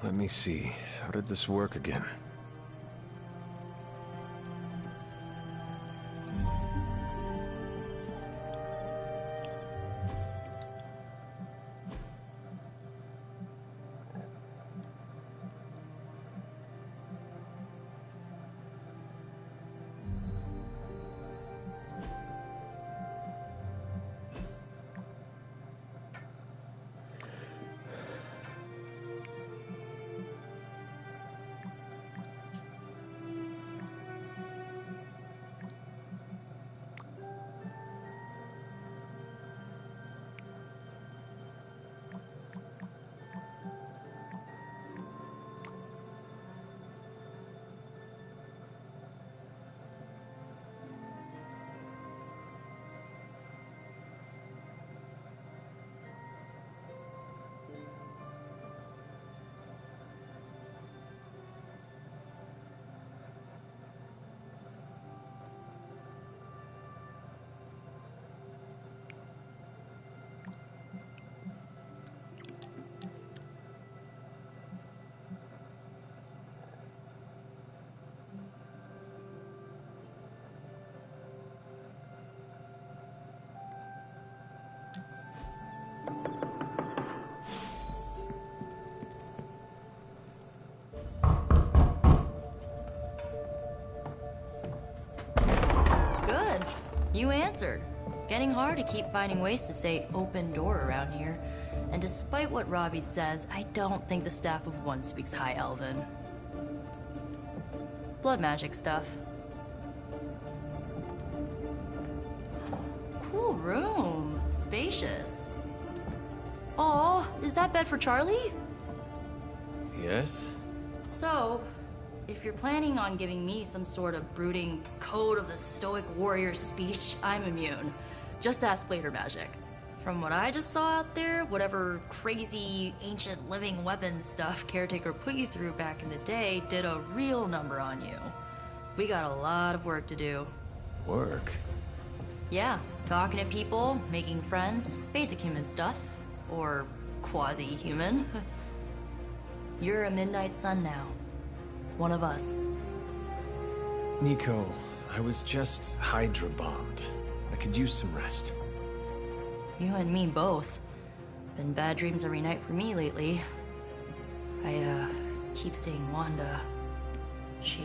Let me see. How did this work again? Good. You answered. Getting hard to keep finding ways to say open door around here. And despite what Robbie says, I don't think the staff of One speaks High Elven. Blood magic stuff. Cool room. Spacious. Aw, is that bed for Charlie? Yes? So, if you're planning on giving me some sort of brooding code of the stoic warrior speech, I'm immune. Just ask later magic. From what I just saw out there, whatever crazy ancient living weapons stuff Caretaker put you through back in the day did a real number on you. We got a lot of work to do. Work? Yeah, talking to people, making friends, basic human stuff. Or quasi-human. You're a Midnight Sun now. One of us. Nico, I was just Hydra bombed. I could use some rest. You and me both. Been bad dreams every night for me lately. I, keep seeing Wanda. She...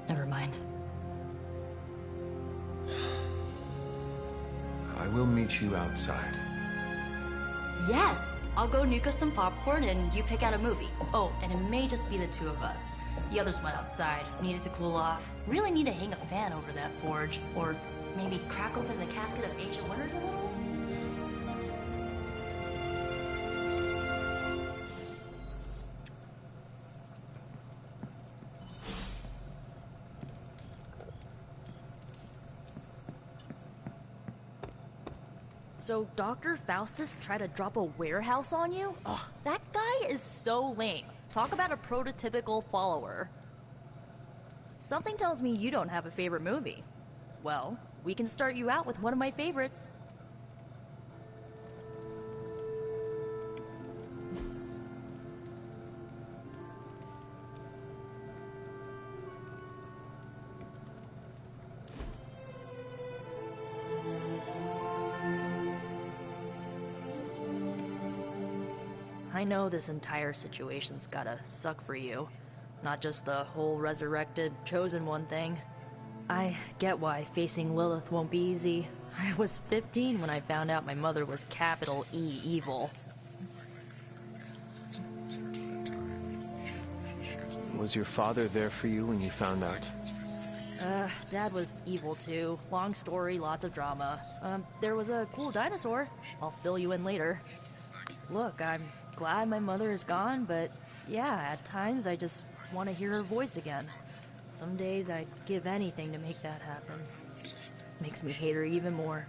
Never mind. I will meet you outside. Yes! I'll go nuke us some popcorn and you pick out a movie. Oh, and it may just be the two of us. The others went outside, needed to cool off. Really need to hang a fan over that forge. Or maybe crack open the casket of Ancient Wonders a little? So Dr. Faustus tried to drop a warehouse on you? Ugh, that guy is so lame. Talk about a prototypical follower. Something tells me you don't have a favorite movie. Well, we can start you out with one of my favorites. I know this entire situation's gotta suck for you. Not just the whole resurrected, chosen one thing. I get why facing Lilith won't be easy. I was 15 when I found out my mother was capital E evil. Was your father there for you when you found out? Dad was evil too. Long story, lots of drama. There was a cool dinosaur. I'll fill you in later. Look, I'm glad my mother is gone, but yeah, at times I just want to hear her voice again. Some days I'd give anything to make that happen. Makes me hate her even more.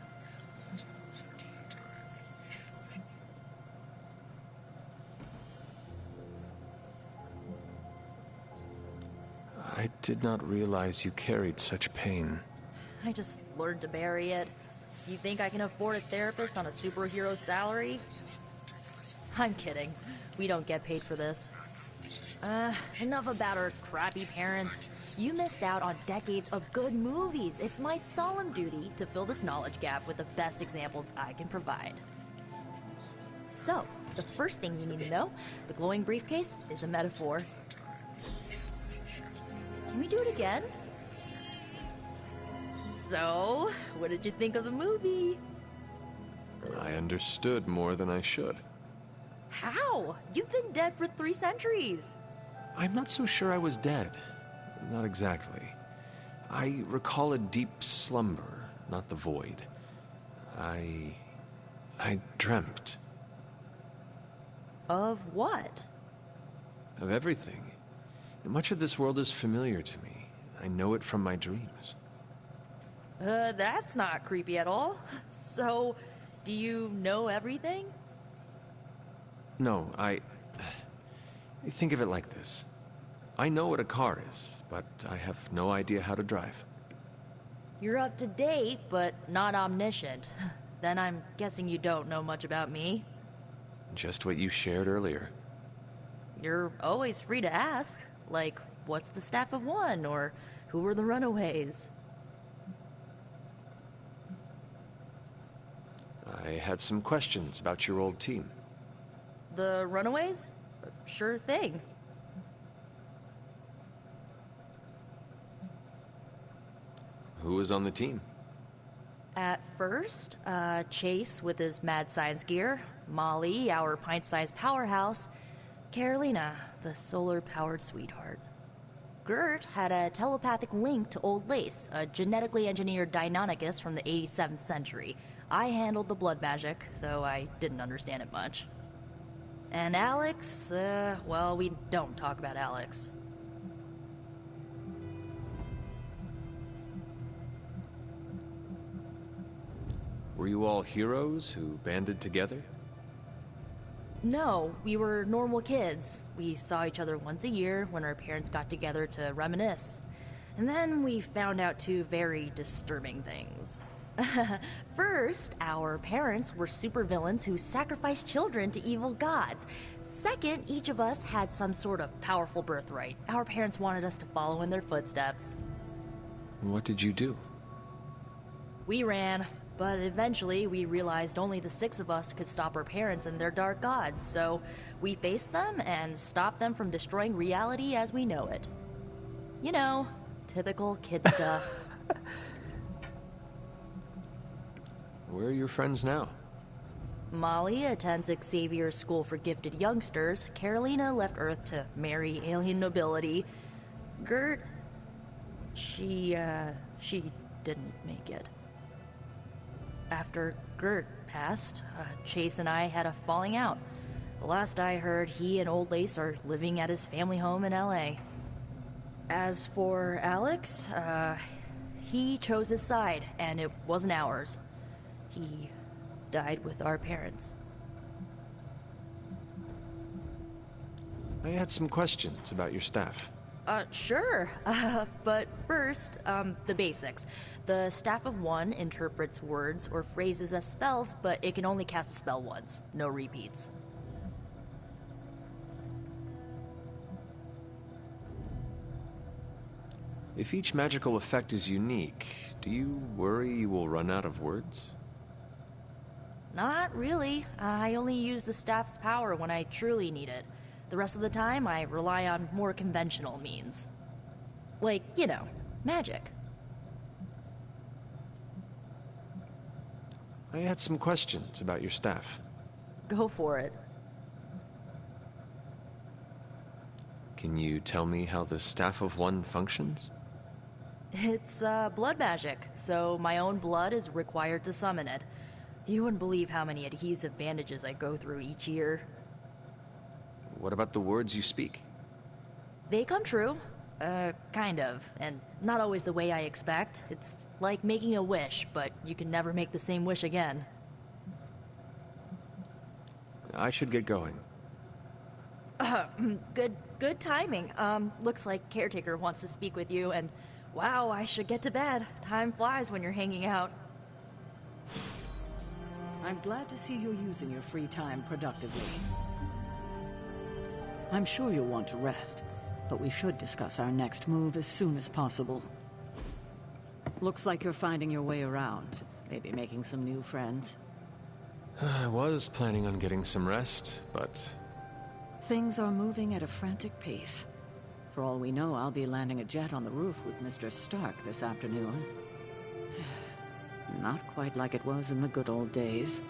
I did not realize you carried such pain. I just learned to bury it. You think I can afford a therapist on a superhero salary? I'm kidding. We don't get paid for this. Enough about our crappy parents. You missed out on decades of good movies. It's my solemn duty to fill this knowledge gap with the best examples I can provide. So, the first thing you need to know, the glowing briefcase is a metaphor. Can we do it again? So, what did you think of the movie? I understood more than I should. How? You've been dead for 3 centuries. I'm not so sure I was dead. Not exactly. I recall a deep slumber, not the void. I dreamt. Of what? Of everything. Much of this world is familiar to me. I know it from my dreams. That's not creepy at all. So, do you know everything? No, think of it like this. I know what a car is, but I have no idea how to drive. You're up to date, but not omniscient. Then I'm guessing you don't know much about me. Just what you shared earlier. You're always free to ask. Like, what's the Staff of One? Or who were the Runaways? I had some questions about your old team. The Runaways? Sure thing. Who was on the team? At first, Chase with his mad science gear, Molly, our pint-sized powerhouse, Carolina, the solar-powered sweetheart. Gert had a telepathic link to Old Lace, a genetically engineered Deinonychus from the 87th century. I handled the blood magic, though I didn't understand it much. And Alex, well, we don't talk about Alex. Were you all heroes who banded together? No, we were normal kids. We saw each other once a year when our parents got together to reminisce. And then we found out 2 very disturbing things. First, our parents were supervillains who sacrificed children to evil gods. Second, each of us had some sort of powerful birthright. Our parents wanted us to follow in their footsteps. What did you do? We ran, but eventually we realized only the 6 of us could stop our parents and their dark gods, so we faced them and stopped them from destroying reality as we know it. You know, typical kid stuff. Where are your friends now? Molly attends Xavier's School for Gifted Youngsters. Carolina left Earth to marry alien nobility. Gert... She didn't make it. After Gert passed, Chase and I had a falling out. The last I heard, he and Old Lace are living at his family home in LA. As for Alex, he chose his side, and it wasn't ours. He died with our parents. I had some questions about your staff. Sure. But first, the basics. The Staff of One interprets words or phrases as spells, but it can only cast a spell once. No repeats. If each magical effect is unique, do you worry you will run out of words? Not really. I only use the staff's power when I truly need it. The rest of the time, I rely on more conventional means. Like, you know, magic. I had some questions about your staff. Go for it. Can you tell me how the Staff of One functions? It's, blood magic, so my own blood is required to summon it. You wouldn't believe how many adhesive bandages I go through each year. What about the words you speak? They come true. Kind of. And not always the way I expect. It's like making a wish, but you can never make the same wish again. I should get going. Good timing. Looks like Caretaker wants to speak with you, and wow, I should get to bed. Time flies when you're hanging out. I'm glad to see you're using your free time productively. I'm sure you'll want to rest, but we should discuss our next move as soon as possible. Looks like you're finding your way around. Maybe making some new friends. I was planning on getting some rest, but... Things are moving at a frantic pace. For all we know, I'll be landing a jet on the roof with Mr. Stark this afternoon. Not quite like it was in the good old days.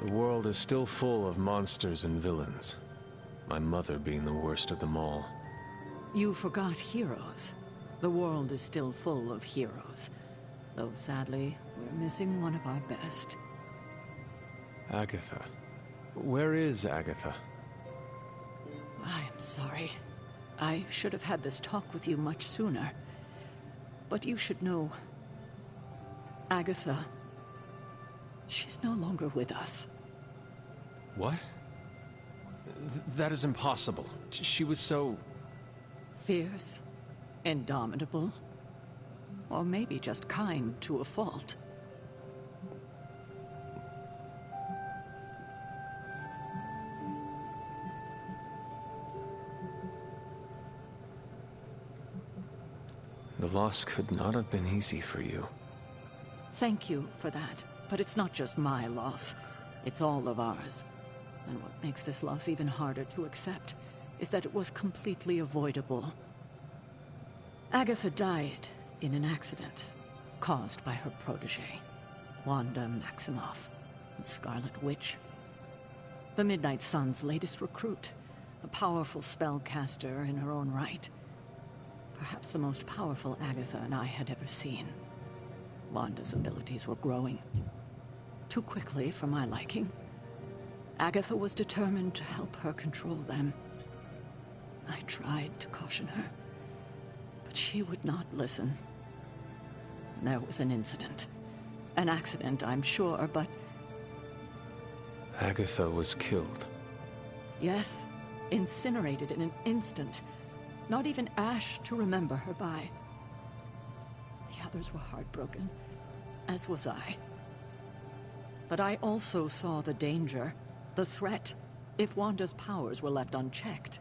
The world is still full of monsters and villains. My mother being the worst of them all. You forgot heroes. The world is still full of heroes. Though sadly, we're missing one of our best. Agatha. Where is Agatha? I am sorry. I should have had this talk with you much sooner. But you should know... Agatha... she's no longer with us. What? That is impossible. She was so... Fierce, indomitable, or maybe just kind to a fault. The loss could not have been easy for you. Thank you for that, but it's not just my loss. It's all of ours. And what makes this loss even harder to accept is that it was completely avoidable. Agatha died in an accident caused by her protege, Wanda Maximoff, the Scarlet Witch. The Midnight Sun's latest recruit, a powerful spellcaster in her own right. Perhaps the most powerful Agatha and I had ever seen. Wanda's abilities were growing. Too quickly for my liking. Agatha was determined to help her control them. I tried to caution her, but she would not listen. There was an incident. An accident, I'm sure, but... Agatha was killed. Yes, incinerated in an instant. Not even ash to remember her by. The others were heartbroken, as was I. But I also saw the danger, the threat, if Wanda's powers were left unchecked.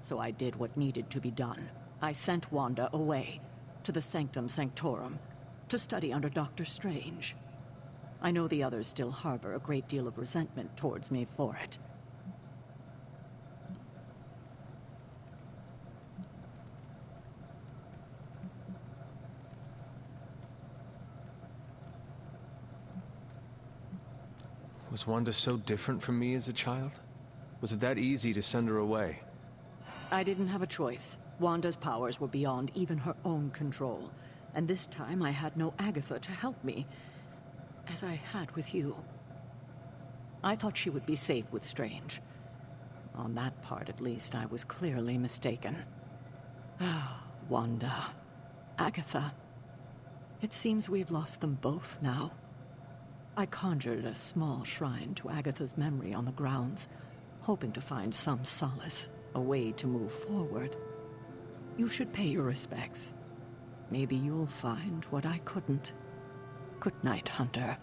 So I did what needed to be done. I sent Wanda away, to the Sanctum Sanctorum, to study under Doctor Strange. I know the others still harbor a great deal of resentment towards me for it. Was Wanda so different from me as a child? Was it that easy to send her away? I didn't have a choice. Wanda's powers were beyond even her own control. And this time I had no Agatha to help me, as I had with you. I thought she would be safe with Strange. On that part, at least, I was clearly mistaken. Ah, Wanda. Agatha. It seems we've lost them both now. I conjured a small shrine to Agatha's memory on the grounds, hoping to find some solace, a way to move forward. You should pay your respects. Maybe you'll find what I couldn't. Good night, Hunter.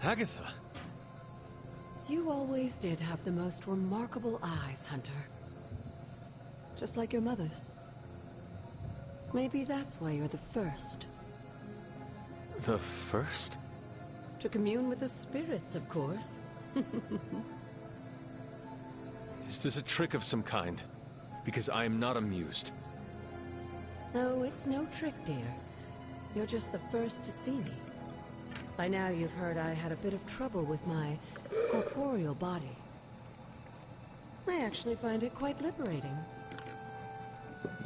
Agatha! You always did have the most remarkable eyes, Hunter. Just like your mother's. Maybe that's why you're the first. The first? To commune with the spirits, of course. Is this a trick of some kind? Because I am not amused. No, it's no trick, dear. You're just the first to see me. By now you've heard I had a bit of trouble with my corporeal body. I actually find it quite liberating.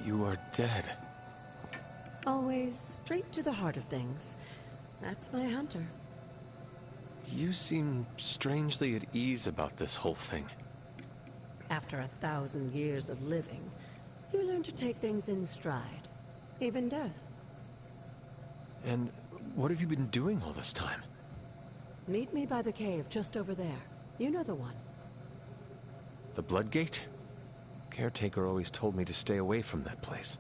You are dead. Always straight to the heart of things. That's my hunter. You seem strangely at ease about this whole thing. After 1,000 years of living, you learn to take things in stride. Even death. And what have you been doing all this time? Meet me by the cave just over there. You know the one. The Bloodgate? Caretaker always told me to stay away from that place.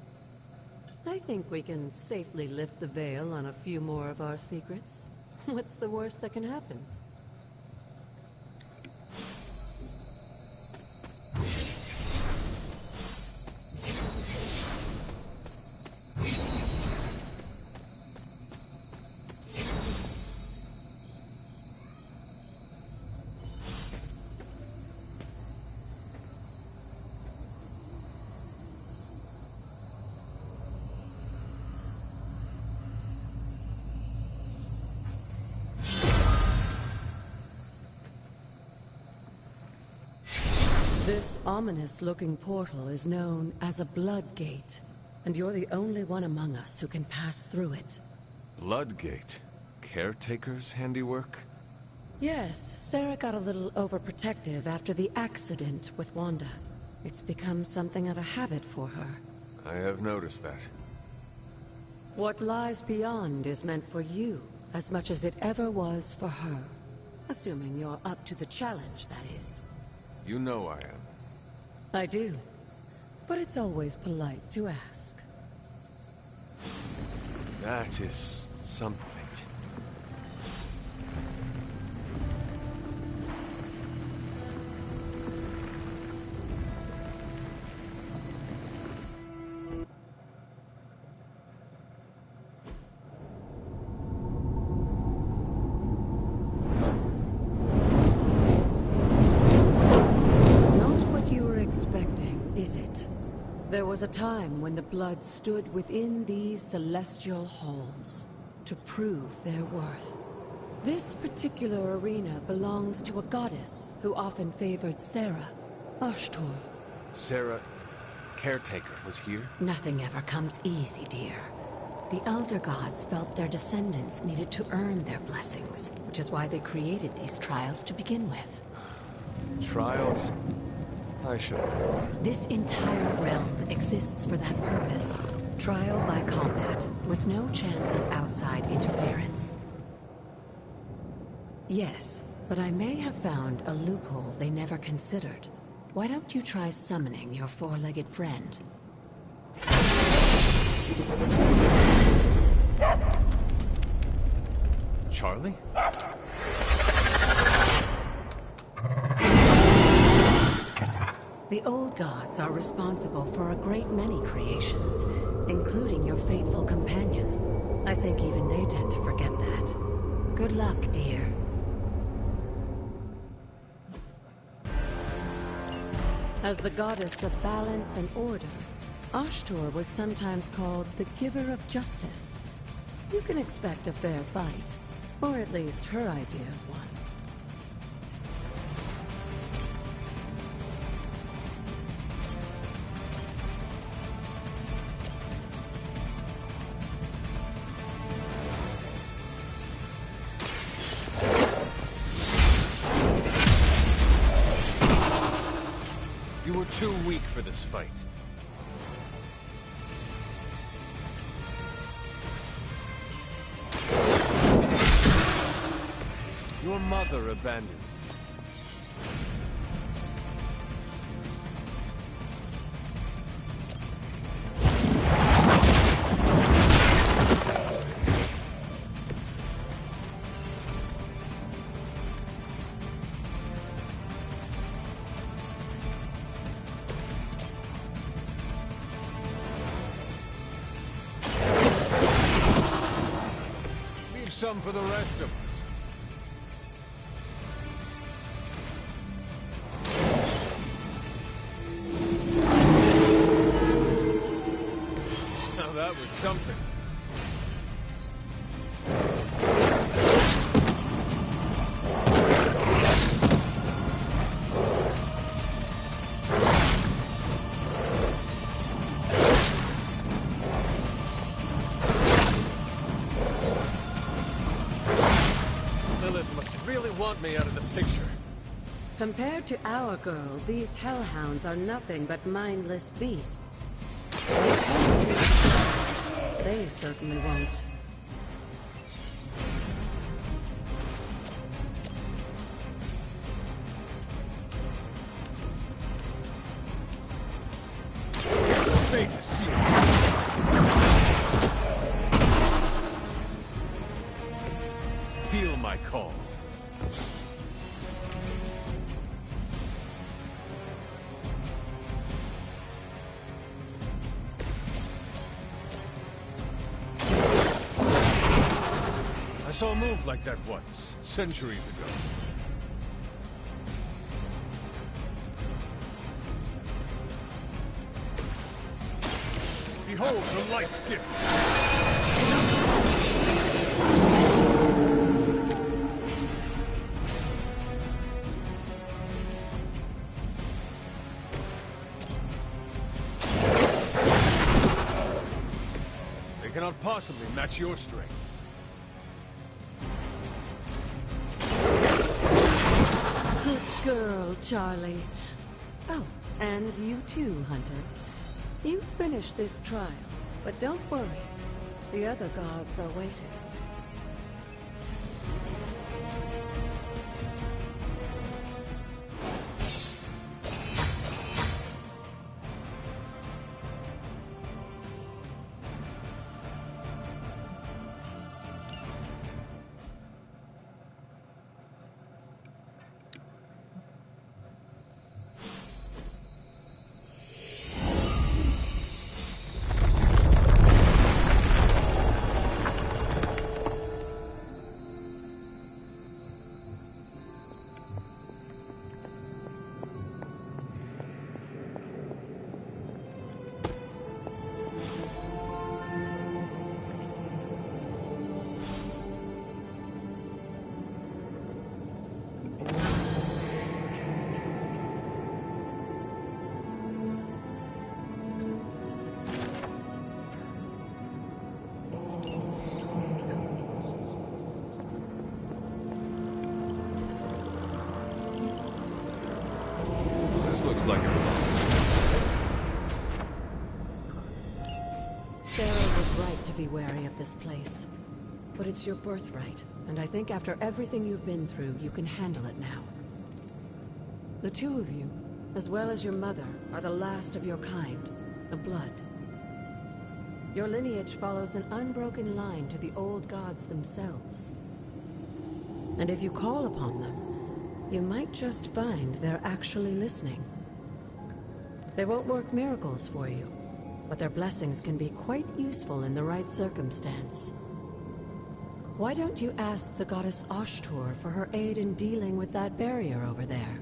I think we can safely lift the veil on a few more of our secrets. What's the worst that can happen? This ominous-looking portal is known as a Bloodgate, and you're the only one among us who can pass through it. Bloodgate? Caretaker's handiwork? Yes, Sarah got a little overprotective after the accident with Wanda. It's become something of a habit for her. I have noticed that. What lies beyond is meant for you, as much as it ever was for her. Assuming you're up to the challenge, that is. You know I am. I do. But it's always polite to ask. That is something. There was a time when the blood stood within these celestial halls to prove their worth. This particular arena belongs to a goddess who often favored Sarah, Ashtor. Sarah, Caretaker, was here? Nothing ever comes easy, dear. The Elder Gods felt their descendants needed to earn their blessings, which is why they created these trials to begin with. Trials? I should. This entire realm exists for that purpose. Trial by combat, with no chance of outside interference. Yes, but I may have found a loophole they never considered. Why don't you try summoning your four-legged friend? Charlie? The old gods are responsible for a great many creations, including your faithful companion. I think even they tend to forget that. Good luck, dear. As the goddess of balance and order, Ashtor was sometimes called the Giver of Justice. You can expect a fair fight, or at least her idea of one. You were too weak for this fight. Your mother abandons you. some for the rest of us. Now that was something. Want me out of the picture. Compared to our girl, these hellhounds are nothing but mindless beasts. They certainly won't. Fate is sealed. Feel my call. I saw a move like that once, centuries ago. Behold the light's gift! They cannot possibly match your strength. Good girl, Charlie. Oh, and you too, Hunter. You finished this trial, but don't worry. The other gods are waiting. Looks like it belongs. Sarah was right to be wary of this place. But it's your birthright, and I think after everything you've been through, you can handle it now. The two of you, as well as your mother, are the last of your kind, the Blood. Your lineage follows an unbroken line to the old gods themselves. And if you call upon them, you might just find they're actually listening. They won't work miracles for you, but their blessings can be quite useful in the right circumstance. Why don't you ask the goddess Ashtur for her aid in dealing with that barrier over there?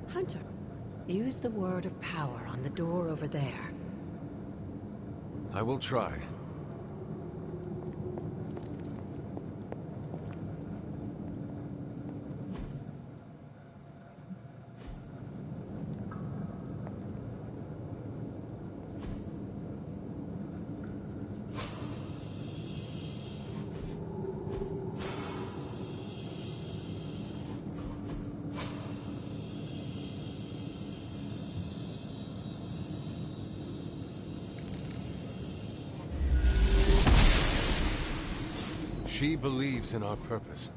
Hunter, use the word of power on the door over there. I will try. She believes in our purpose.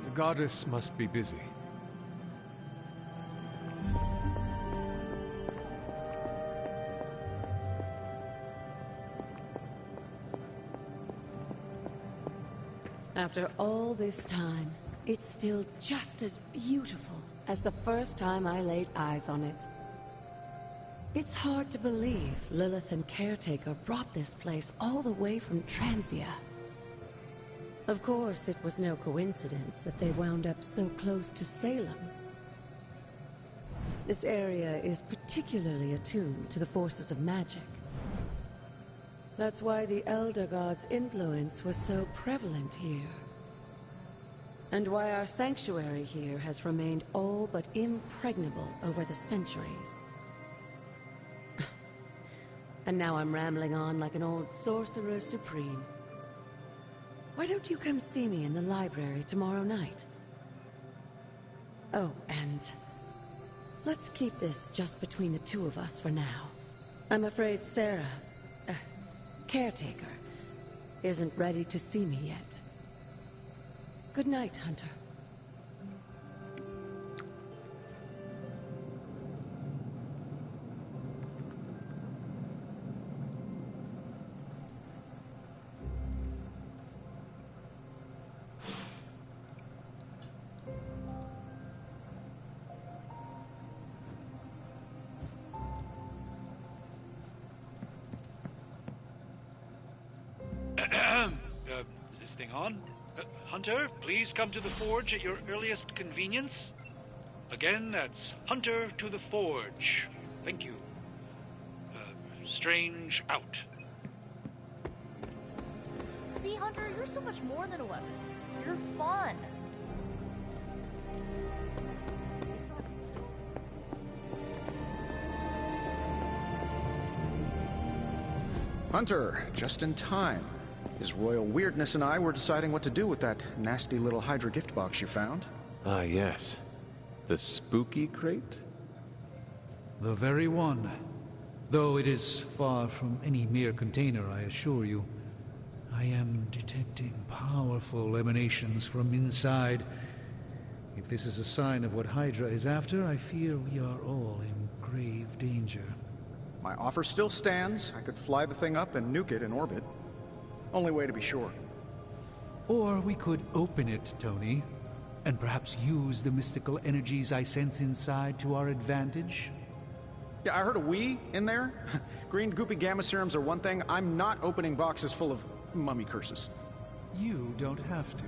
The goddess must be busy. After all this time, it's still just as beautiful as the first time I laid eyes on it. It's hard to believe Lilith and Caretaker brought this place all the way from Transia. Of course, it was no coincidence that they wound up so close to Salem. This area is particularly attuned to the forces of magic. That's why the Elder God's influence was so prevalent here. And why our sanctuary here has remained all but impregnable over the centuries. And now I'm rambling on like an old sorcerer supreme. Why don't you come see me in the library tomorrow night? Oh, and let's keep this just between the two of us for now. I'm afraid Sarah, Caretaker, isn't ready to see me yet. Good night, Hunter. Is this thing on? Hunter, please come to the forge at your earliest convenience. Again, that's Hunter to the forge. Thank you. Strange out. See, Hunter, you're so much more than a weapon. You're fun. You suck so... Hunter, just in time. His royal weirdness and I were deciding what to do with that nasty little Hydra gift box you found. Ah, yes. The spooky crate? The very one. Though it is far from any mere container, I assure you. I am detecting powerful emanations from inside. If this is a sign of what Hydra is after, I fear we are all in grave danger. My offer still stands. I could fly the thing up and nuke it in orbit. Only way to be sure. Or we could open it, Tony, and perhaps use the mystical energies I sense inside to our advantage. Yeah, I heard a we in there. Green goopy gamma serums are one thing. I'm not opening boxes full of mummy curses. You don't have to.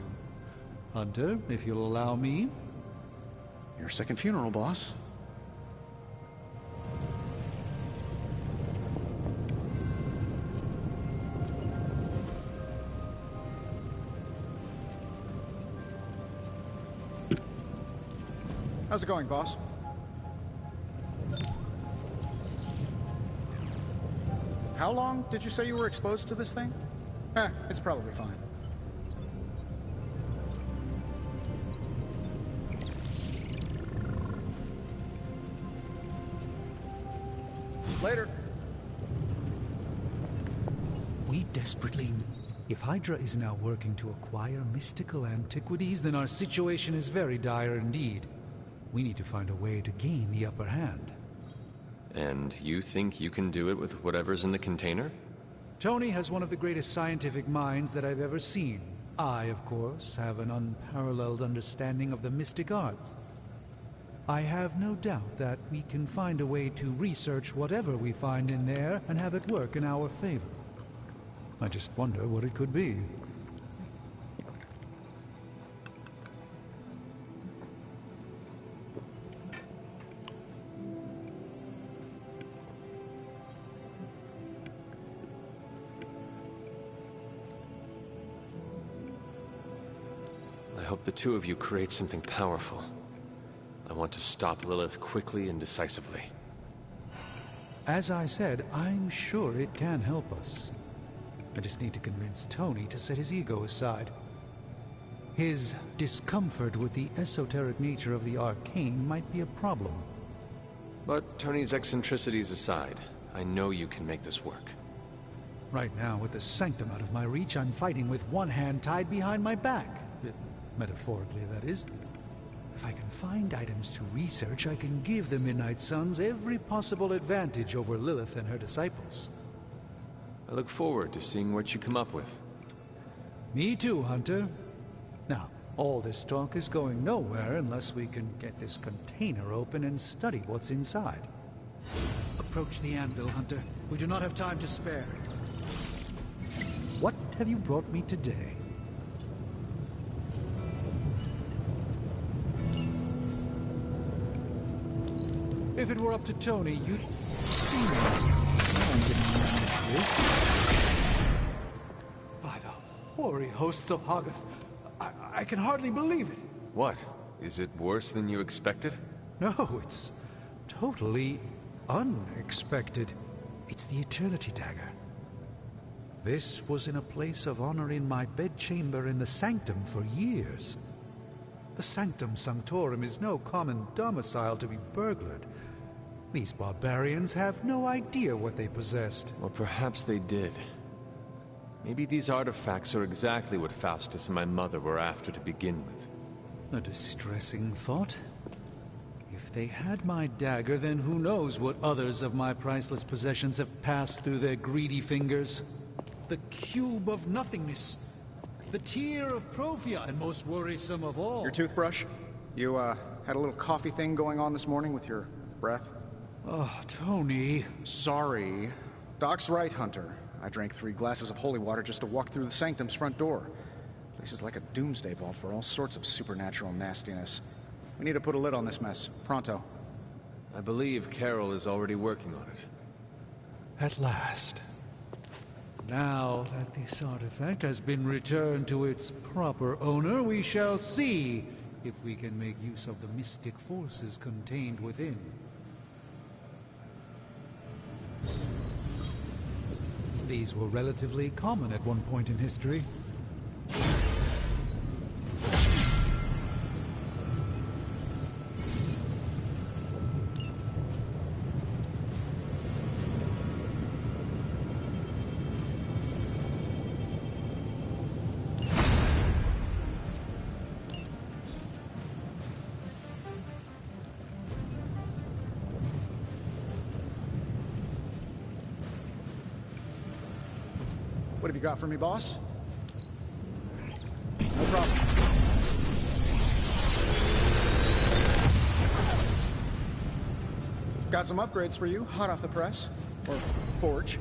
Hunter, if you'll allow me. Your second funeral, boss. How's it going, boss? How long did you say you were exposed to this thing? It's probably fine. Later. We desperately... If Hydra is now working to acquire mystical antiquities, then our situation is very dire indeed. We need to find a way to gain the upper hand. And you think you can do it with whatever's in the container? Tony has one of the greatest scientific minds that I've ever seen. I, of course, have an unparalleled understanding of the mystic arts. I have no doubt that we can find a way to research whatever we find in there and have it work in our favor. I just wonder what it could be. I hope the two of you create something powerful. I want to stop Lilith quickly and decisively. As I said, I'm sure it can help us. I just need to convince Tony to set his ego aside. His discomfort with the esoteric nature of the arcane might be a problem. But Tony's eccentricities aside, I know you can make this work. Right now, with the sanctum out of my reach, I'm fighting with one hand tied behind my back. Metaphorically, that is. If I can find items to research, I can give the Midnight Suns every possible advantage over Lilith and her disciples. I look forward to seeing what you come up with. Me too, Hunter. Now, all this talk is going nowhere unless we can get this container open and study what's inside. Approach the anvil, Hunter. We do not have time to spare. What have you brought me today? If it were up to Tony, you'd see me. By the hoary hosts of Hoggoth, I can hardly believe it. What? Is it worse than you expected? No, it's totally unexpected. It's the Eternity Dagger. This was in a place of honor in my bedchamber in the Sanctum for years. The Sanctum Sanctorum is no common domicile to be burglared. These barbarians have no idea what they possessed. Or perhaps they did. Maybe these artifacts are exactly what Faustus and my mother were after to begin with. A distressing thought. If they had my dagger, then who knows what others of my priceless possessions have passed through their greedy fingers. The Cube of Nothingness. The Tear of Profia, and most worrisome of all. Your toothbrush? You, had a little coffee thing going on this morning with your breath? Oh, Tony. Sorry. Doc's right, Hunter. I drank 3 glasses of holy water just to walk through the Sanctum's front door. Place is like a doomsday vault for all sorts of supernatural nastiness. We need to put a lid on this mess. Pronto. I believe Carol is already working on it. At last. Now that this artifact has been returned to its proper owner, we shall see if we can make use of the mystic forces contained within. These were relatively common at one point in history. What have you got for me, boss? No problem. Got some upgrades for you, hot off the press. Or forge.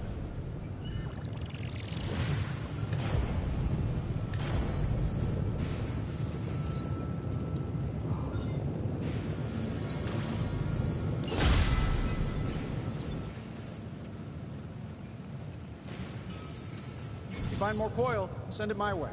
Find more coil, send it my way.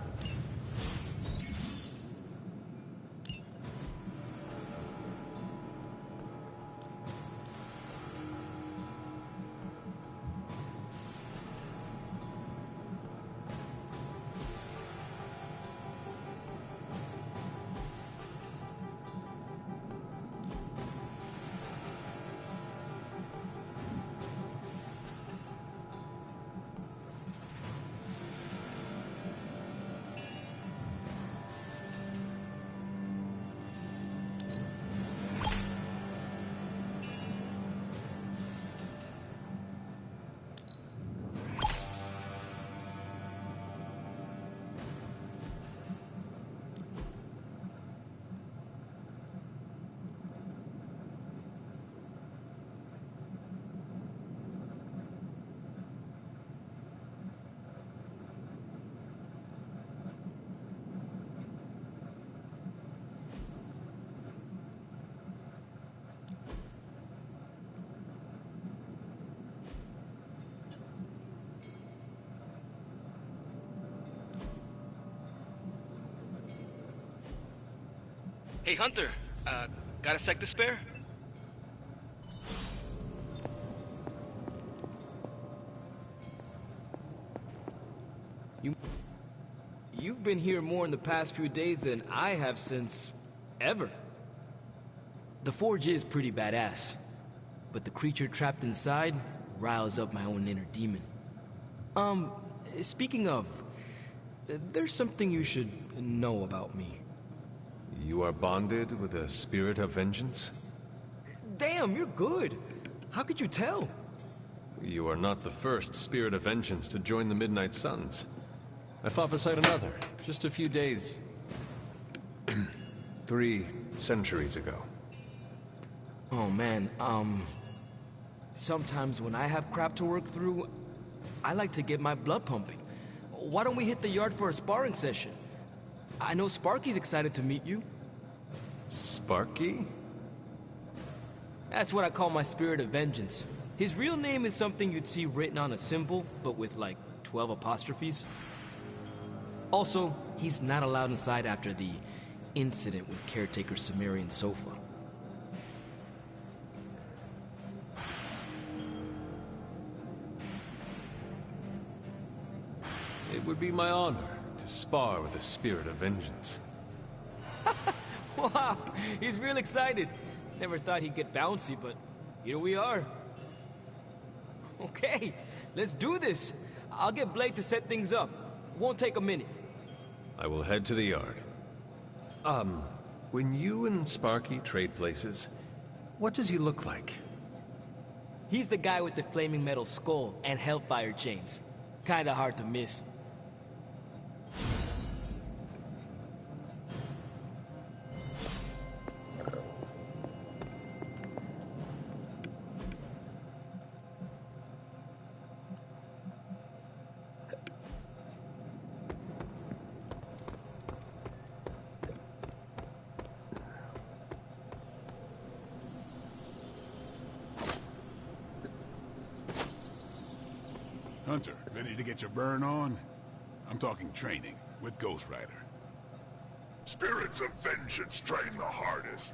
Hey, Hunter, got a sec to spare? you've been here more in the past few days than I have since... ever. The forge is pretty badass, but the creature trapped inside riles up my own inner demon. Speaking of, there's something you should know about me. You are bonded with a spirit of vengeance? Damn, you're good. How could you tell? You are not the first spirit of vengeance to join the Midnight Suns. I fought beside another, just a few days... 3 centuries ago. Oh man, sometimes when I have crap to work through, I like to get my blood pumping. Why don't we hit the yard for a sparring session? I know Sparky's excited to meet you. Sparky? That's what I call my spirit of vengeance. His real name is something you'd see written on a symbol, but with like 12 apostrophes. Also, he's not allowed inside after the incident with caretaker Sumerian Sofa. It would be my honor to spar with a spirit of vengeance. Wow, he's real excited. Never thought he'd get bouncy, but here we are. Okay, let's do this. I'll get Blade to set things up. Won't take a minute. I will head to the yard. When you and Sparky trade places, what does he look like? He's the guy with the flaming metal skull and hellfire chains. Kinda hard to miss. Hunter, ready to get your burn on? I'm talking training with Ghost Rider. Spirits of vengeance train the hardest.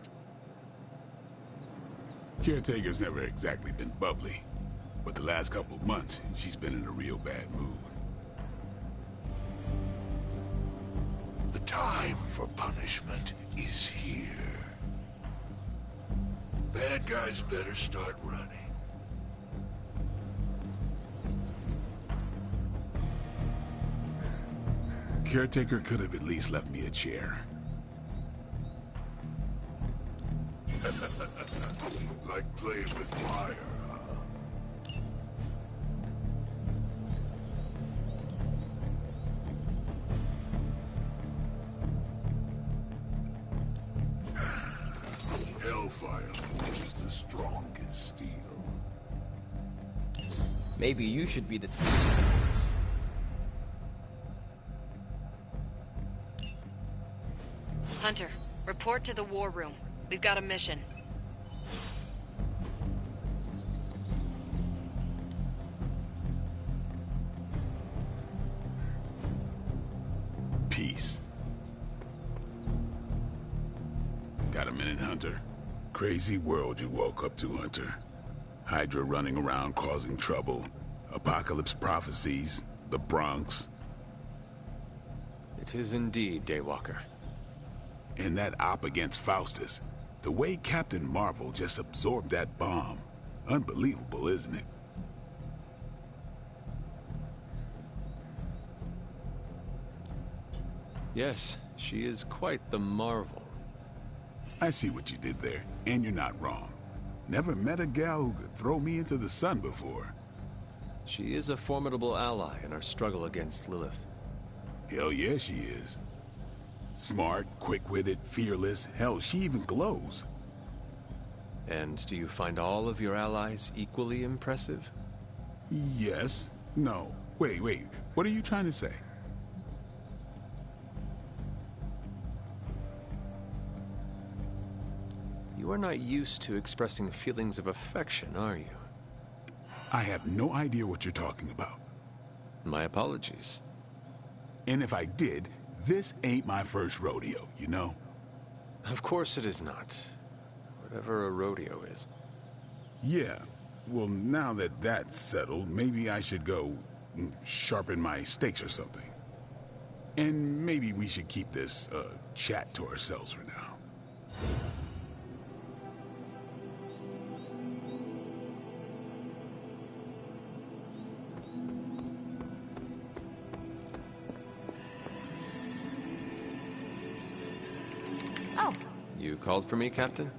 Caretaker's never exactly been bubbly, but the last couple of months, she's been in a real bad mood. The time for punishment is here. Bad guys better start running. Caretaker could have at least left me a chair. Like playing with fire, huh? Hellfire forges the strongest steel. Maybe you should be the speaker. Hunter, report to the war room. We've got a mission. Peace. Got a minute, Hunter? Crazy world you woke up to, Hunter. Hydra running around causing trouble. Apocalypse prophecies. The Bronx. It is indeed, Daywalker. And that op against Faustus. The way Captain Marvel just absorbed that bomb. Unbelievable, isn't it? Yes, she is quite the marvel. I see what you did there, and you're not wrong. Never met a gal who could throw me into the sun before. She is a formidable ally in our struggle against Lilith. Hell yeah, she is. Smart, quick-witted, fearless. Hell, she even glows. And do you find all of your allies equally impressive? Yes. No. Wait. What are you trying to say? You are not used to expressing feelings of affection, are you? I have no idea what you're talking about. My apologies. And if I did, this ain't my first rodeo, you know? Of course it is not. Whatever a rodeo is. Yeah. Well, now that that's settled, maybe I should go sharpen my stakes or something. And maybe we should keep this, chat to ourselves for now. Oh. You called for me, Captain?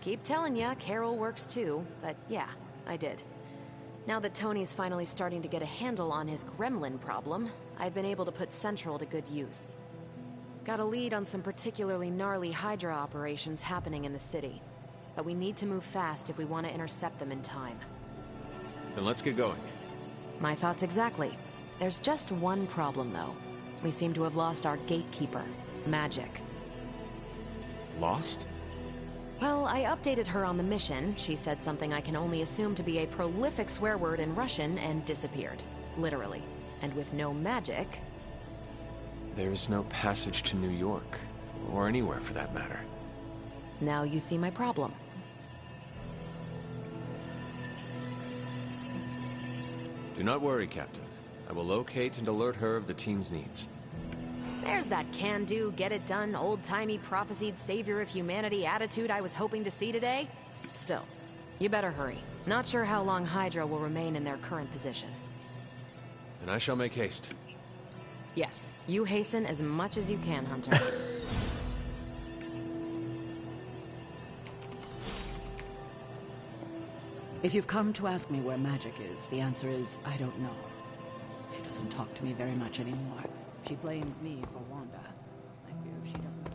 Keep telling ya, Carol works too, but yeah, I did. Now that Tony's finally starting to get a handle on his gremlin problem, I've been able to put Central to good use. Got a lead on some particularly gnarly Hydra operations happening in the city. But we need to move fast if we want to intercept them in time. Then let's get going. My thoughts exactly. There's just one problem, though. We seem to have lost our gatekeeper, Magic. Lost? Well, I updated her on the mission. She said something I can only assume to be a prolific swear word in Russian and disappeared. Literally. And with no magic... There's no passage to New York. Or anywhere, for that matter. Now you see my problem. Do not worry, Captain. I will locate and alert her of the team's needs. There's that can-do, get-it-done, old-timey, prophesied savior of humanity attitude I was hoping to see today. Still, you better hurry. Not sure how long Hydra will remain in their current position. And I shall make haste. Yes, you hasten as much as you can, Hunter. If you've come to ask me where Magic is, the answer is, I don't know. She doesn't talk to me very much anymore. She blames me for Wanda. I fear if she doesn't...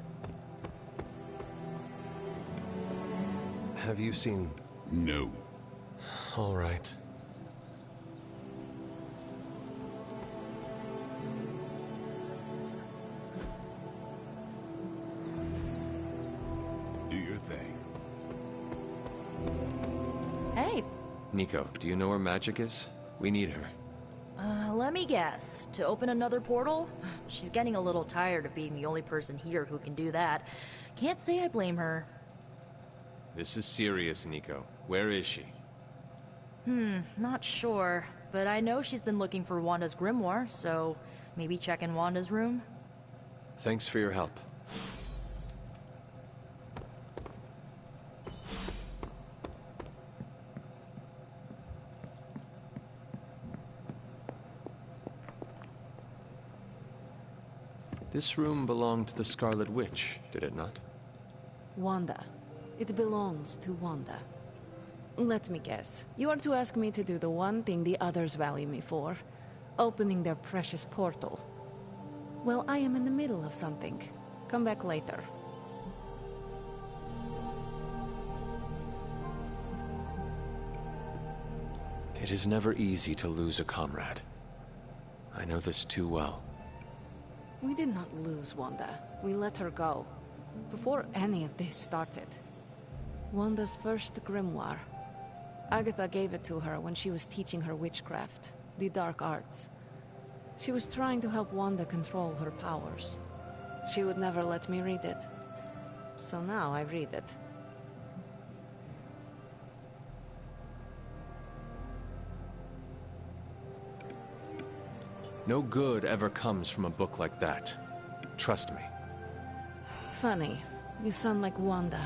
Have you seen... No. All right. Do your thing. Hey. Nico, do you know where Magic is? We need her. Let me guess. To open another portal? She's getting a little tired of being the only person here who can do that. Can't say I blame her. This is serious, Nico. Where is she? Not sure. But I know she's been looking for Wanda's grimoire, so maybe check in Wanda's room? Thanks for your help. This room belonged to the Scarlet Witch, did it not? Wanda. It belongs to Wanda. Let me guess. You are to ask me to do the one thing the others value me for. Opening their precious portal. Well, I am in the middle of something. Come back later. It is never easy to lose a comrade. I know this too well. We did not lose Wanda. We let her go. Before any of this started. Wanda's first grimoire. Agatha gave it to her when she was teaching her witchcraft, the dark arts. She was trying to help Wanda control her powers. She would never let me read it. So now I read it. No good ever comes from a book like that. Trust me. Funny. You sound like Wanda.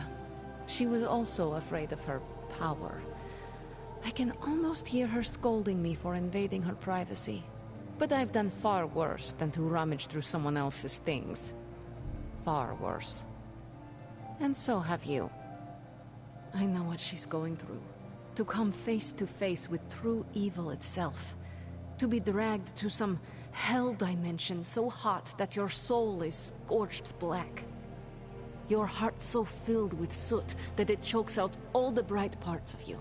She was also afraid of her power. I can almost hear her scolding me for invading her privacy. But I've done far worse than to rummage through someone else's things. Far worse. And so have you. I know what she's going through. To come face to face with true evil itself. To be dragged to some hell dimension so hot that your soul is scorched black. Your heart so filled with soot that it chokes out all the bright parts of you.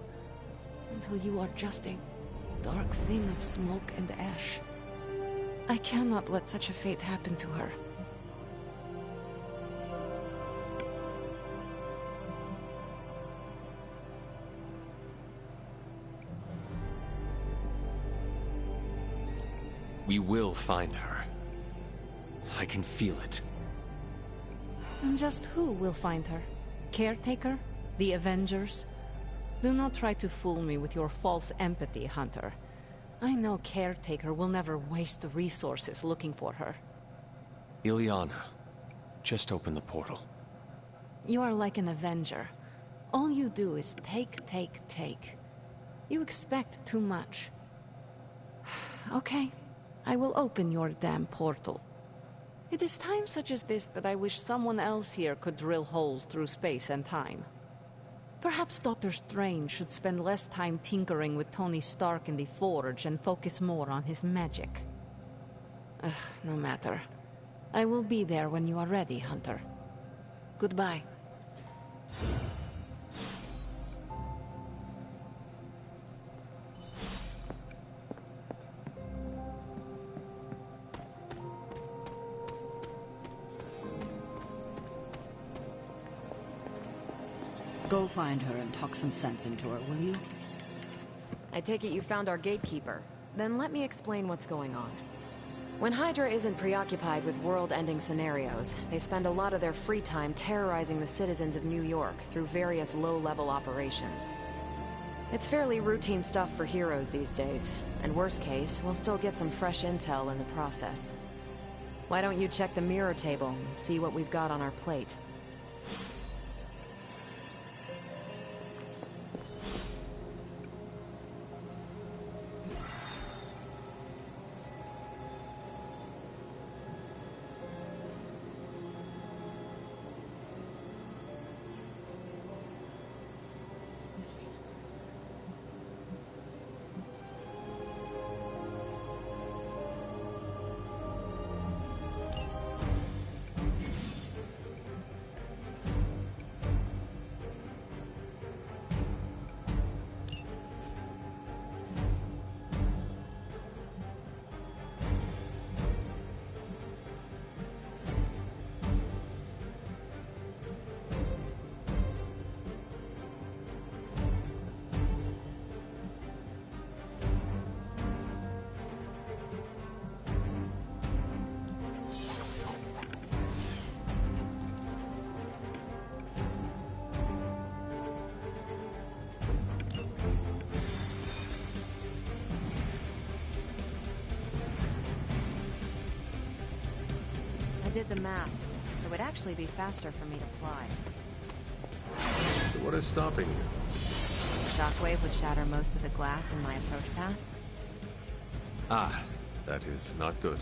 Until you are just a dark thing of smoke and ash. I cannot let such a fate happen to her. We will find her. I can feel it. And just who will find her? Caretaker? The Avengers? Do not try to fool me with your false empathy, Hunter. I know Caretaker will never waste the resources looking for her. Ilyana, just open the portal. You are like an Avenger. All you do is take, take, take. You expect too much. Okay, I will open your damn portal. It is times such as this that I wish someone else here could drill holes through space and time. Perhaps Dr. Strange should spend less time tinkering with Tony Stark in the Forge and focus more on his magic. No matter. I will be there when you are ready, Hunter. Goodbye. Go find her and talk some sense into her, will you? I take it you found our gatekeeper. Then let me explain what's going on. When Hydra isn't preoccupied with world-ending scenarios, they spend a lot of their free time terrorizing the citizens of New York through various low-level operations. It's fairly routine stuff for heroes these days, and worst case, we'll still get some fresh intel in the process. Why don't you check the mirror table and see what we've got on our plate? I did the math. It would actually be faster for me to fly. So what is stopping you? Shockwave would shatter most of the glass in my approach path. Ah, that is not good.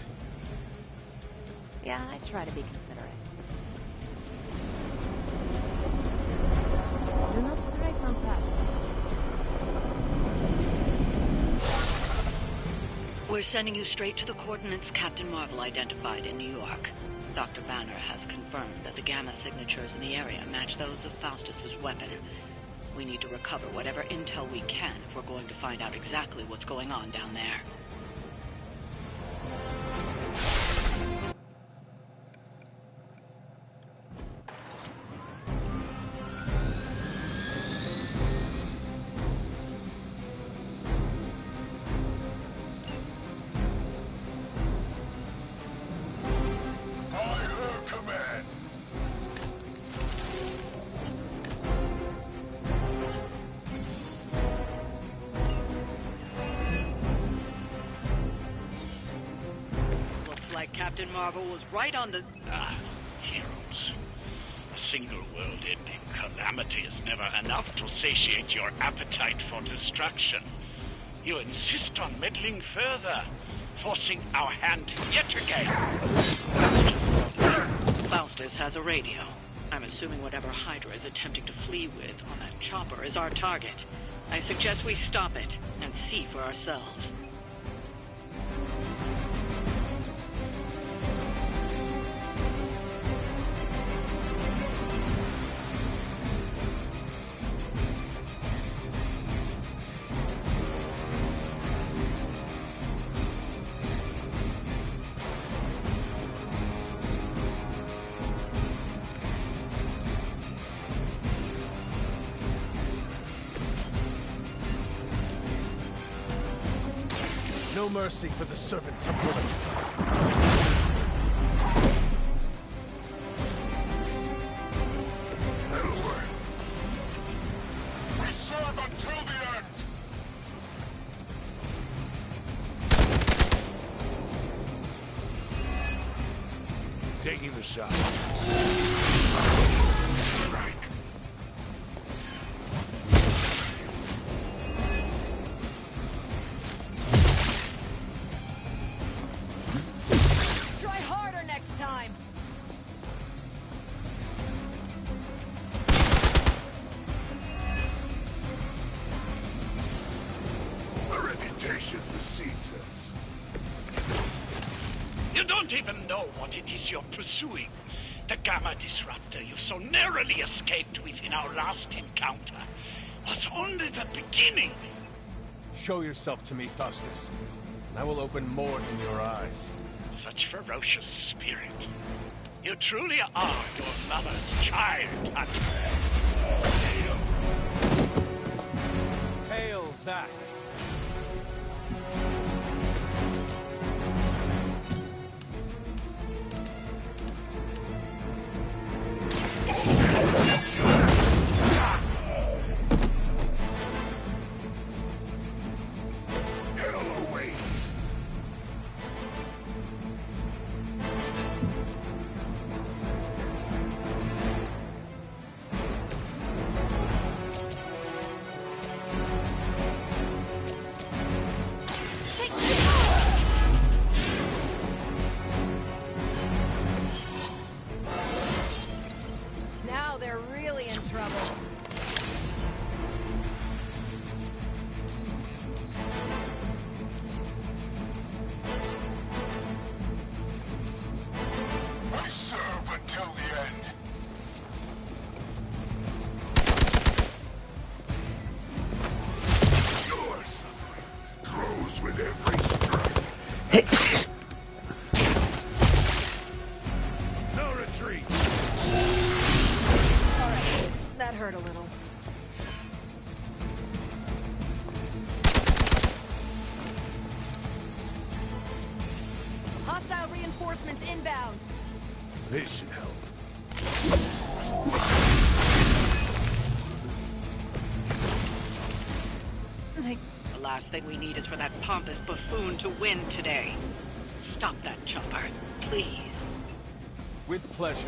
Yeah, I try to be considerate. Do not stray from path. We're sending you straight to the coordinates Captain Marvel identified in New York. Dr. Banner has confirmed that the gamma signatures in the area match those of Faustus's weapon. We need to recover whatever intel we can if we're going to find out exactly what's going on down there. Captain Marvel was right on the... Heroes. A single world-ending calamity is never enough to satiate your appetite for destruction. You insist on meddling further, forcing our hand yet again. Faustus has a radio. I'm assuming whatever Hydra is attempting to flee with on that chopper is our target. I suggest we stop it and see for ourselves. No mercy for the servants of Lilith. We serve until the end! Taking the shot. Try harder next time! Our reputation precedes us. You don't even know what it is you're pursuing. The Gamma Disruptor you so narrowly escaped with in our last encounter was only the beginning. Show yourself to me, Faustus, and I will open more than your eyes. Such ferocious spirit. You truly are your mother's child, Hunter. Hail that! Hell awaits. Now they're really in trouble. I serve until the end. Your suffering grows with every strike. No retreat. Alright, that hurt a little. Hostile reinforcements inbound. This should help. The last thing we need is for that pompous buffoon to win today. Stop that chopper, please. With pleasure.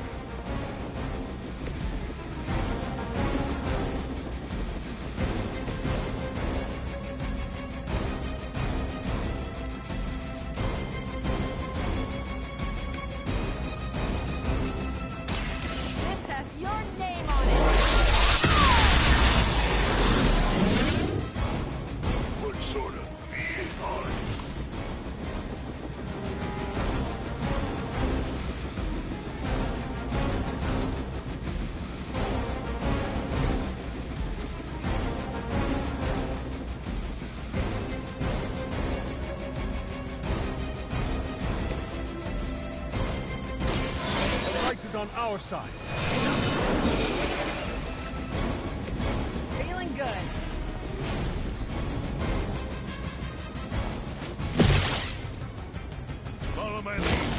This has your name on it. What sort of being are you? The right is on our side. Feeling good. Follow my lead.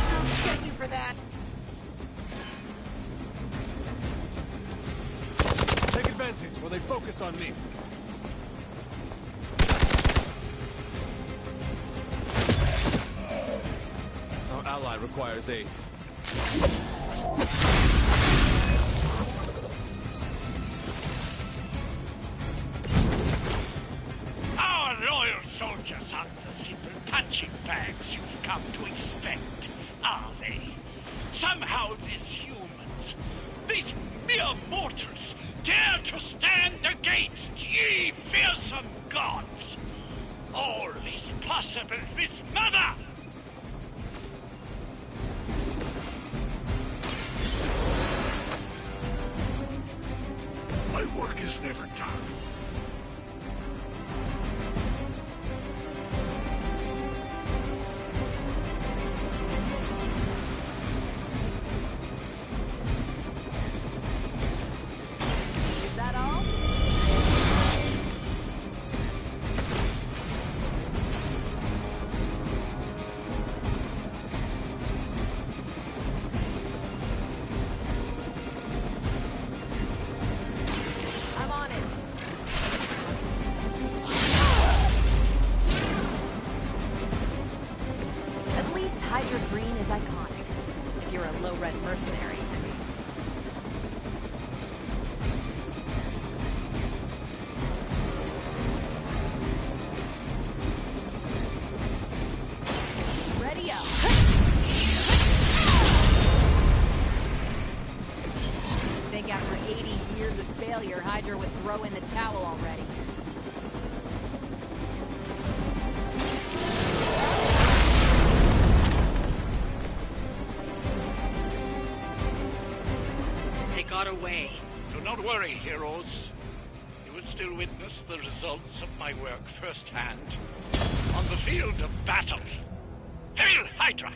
I'll get you for that. Take advantage while they focus on me. Our ally requires aid. Our loyal soldiers aren't the simple punching bags you've come to expect, are they? Somehow these humans, these mere mortals, dare to stand against ye fearsome gods. All is possible with Mother! My work is never done. Is that all? I'm on it. is iconic. If you're a low-rent mercenary, I mean. Ready up. Think after 80 years of failure, Hydra would throw in the towel already. They got away. Do not worry, heroes. You will still witness the results of my work firsthand on the field of battle. Hail Hydra!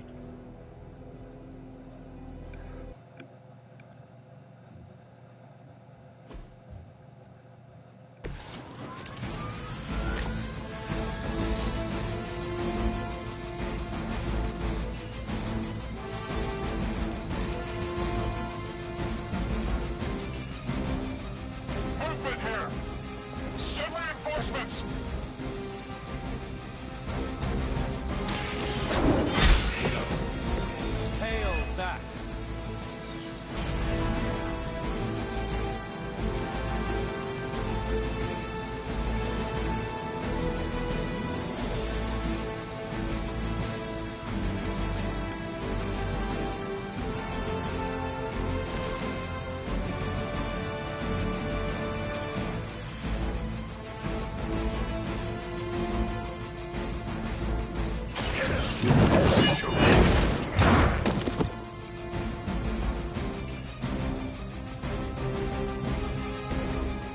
Movement here! Send reinforcements! Hail back!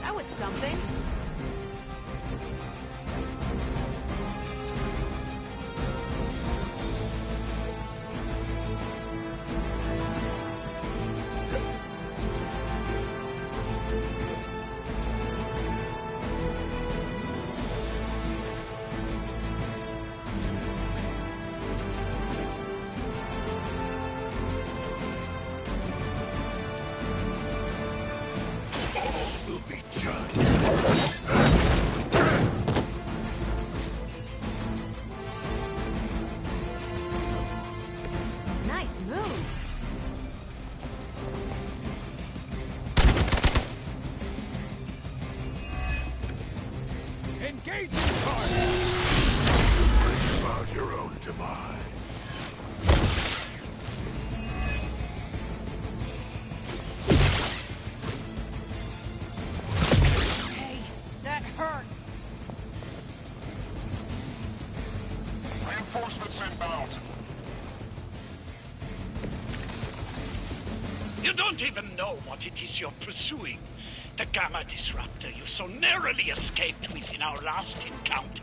That was something. Will be judged. Nice move. Engage the target! Bring about your own demise. Hey, that hurt. Reinforcements inbound. You don't even know what it is you're pursuing. The Gamma Disruptor you so narrowly escaped with in our last encounter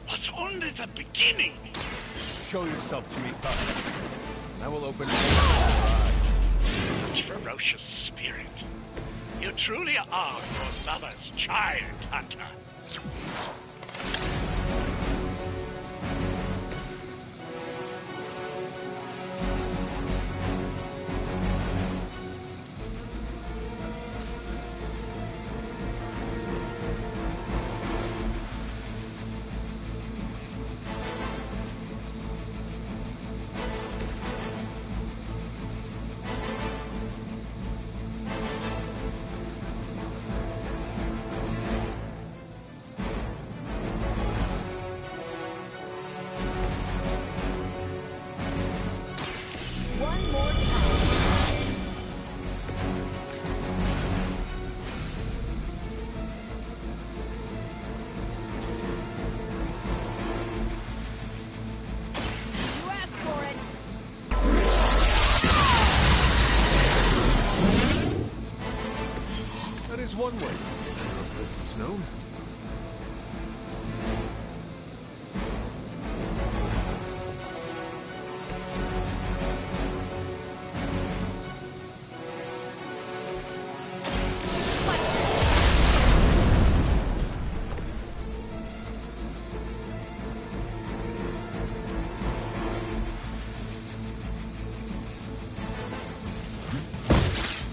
was only the beginning. Show yourself to me, Faustus. And I will open more of your eyes. Such ferocious spirit. You truly are your mother's child, Hunter. One more time. You asked for it. That is one way to make your presence known.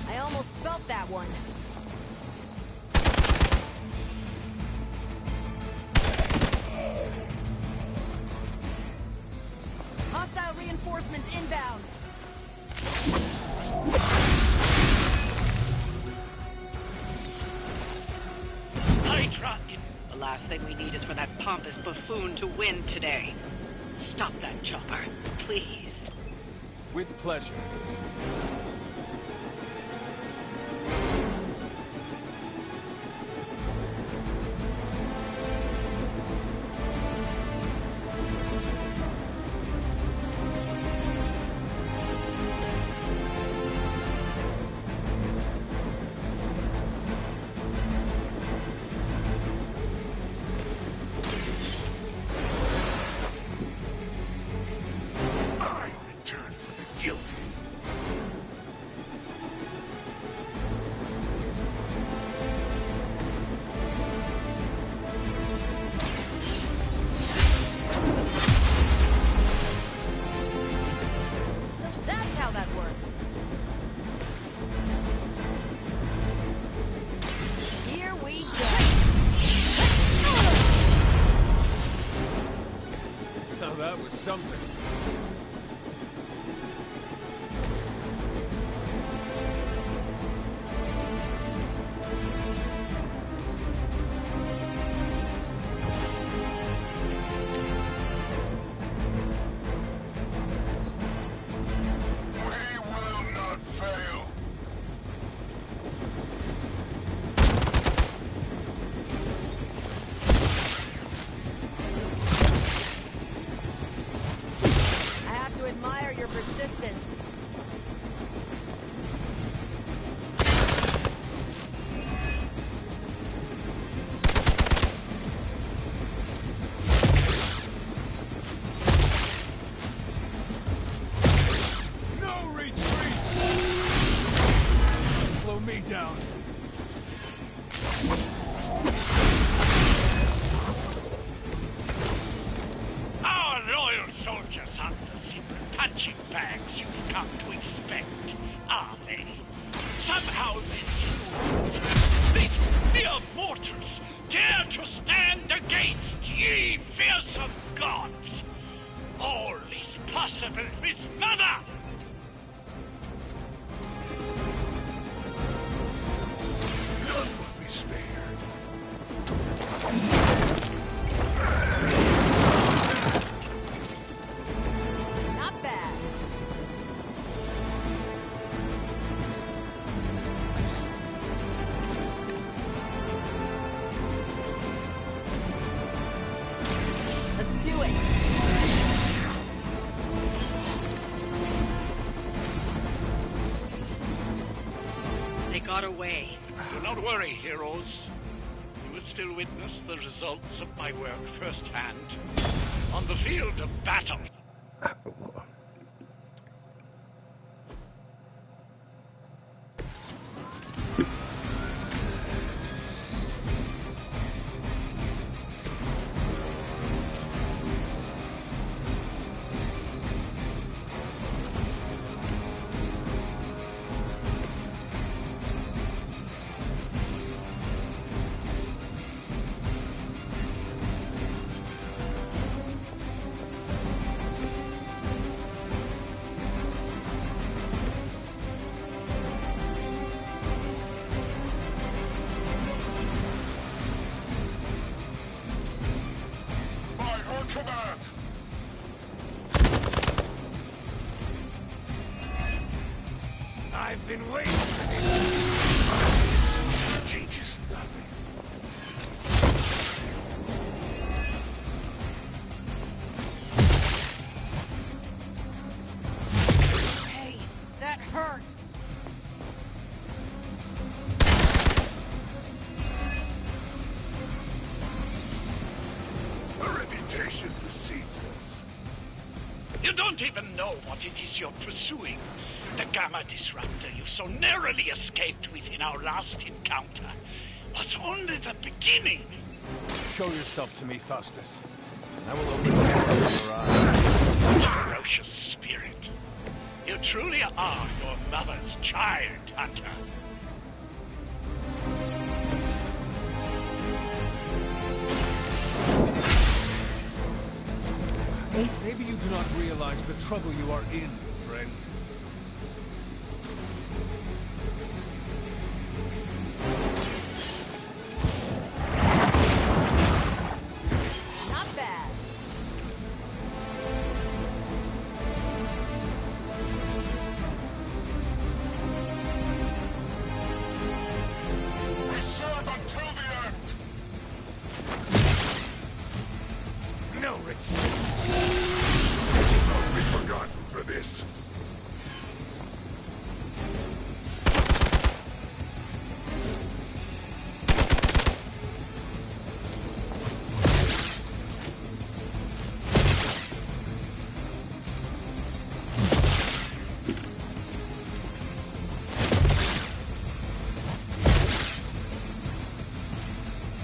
I almost felt that one. Hostile reinforcements inbound. last thing we need is for that pompous buffoon to win today. Stop that chopper, please. With pleasure. Something. Down. Our loyal soldiers aren't the simple punching bags you've come to expect, are they? Somehow these mere mortals dare to stand against ye fearsome gods. All is possible with Mother! Not bad. Let's do it. They got away. Do not worry, heroes. You will still witness the results of my work firsthand on the field of battle. I've been waiting for this. Changes nothing. Hey, that hurt. The reputation precedes us. You don't even know what it is you're pursuing. The Gamma Disruptor you so narrowly escaped within our last encounter was only the beginning. Show yourself to me, Faustus, and I will open your eyes. Ferocious spirit. You truly are your mother's child, Hunter. Maybe you do not realize the trouble you are in, friend.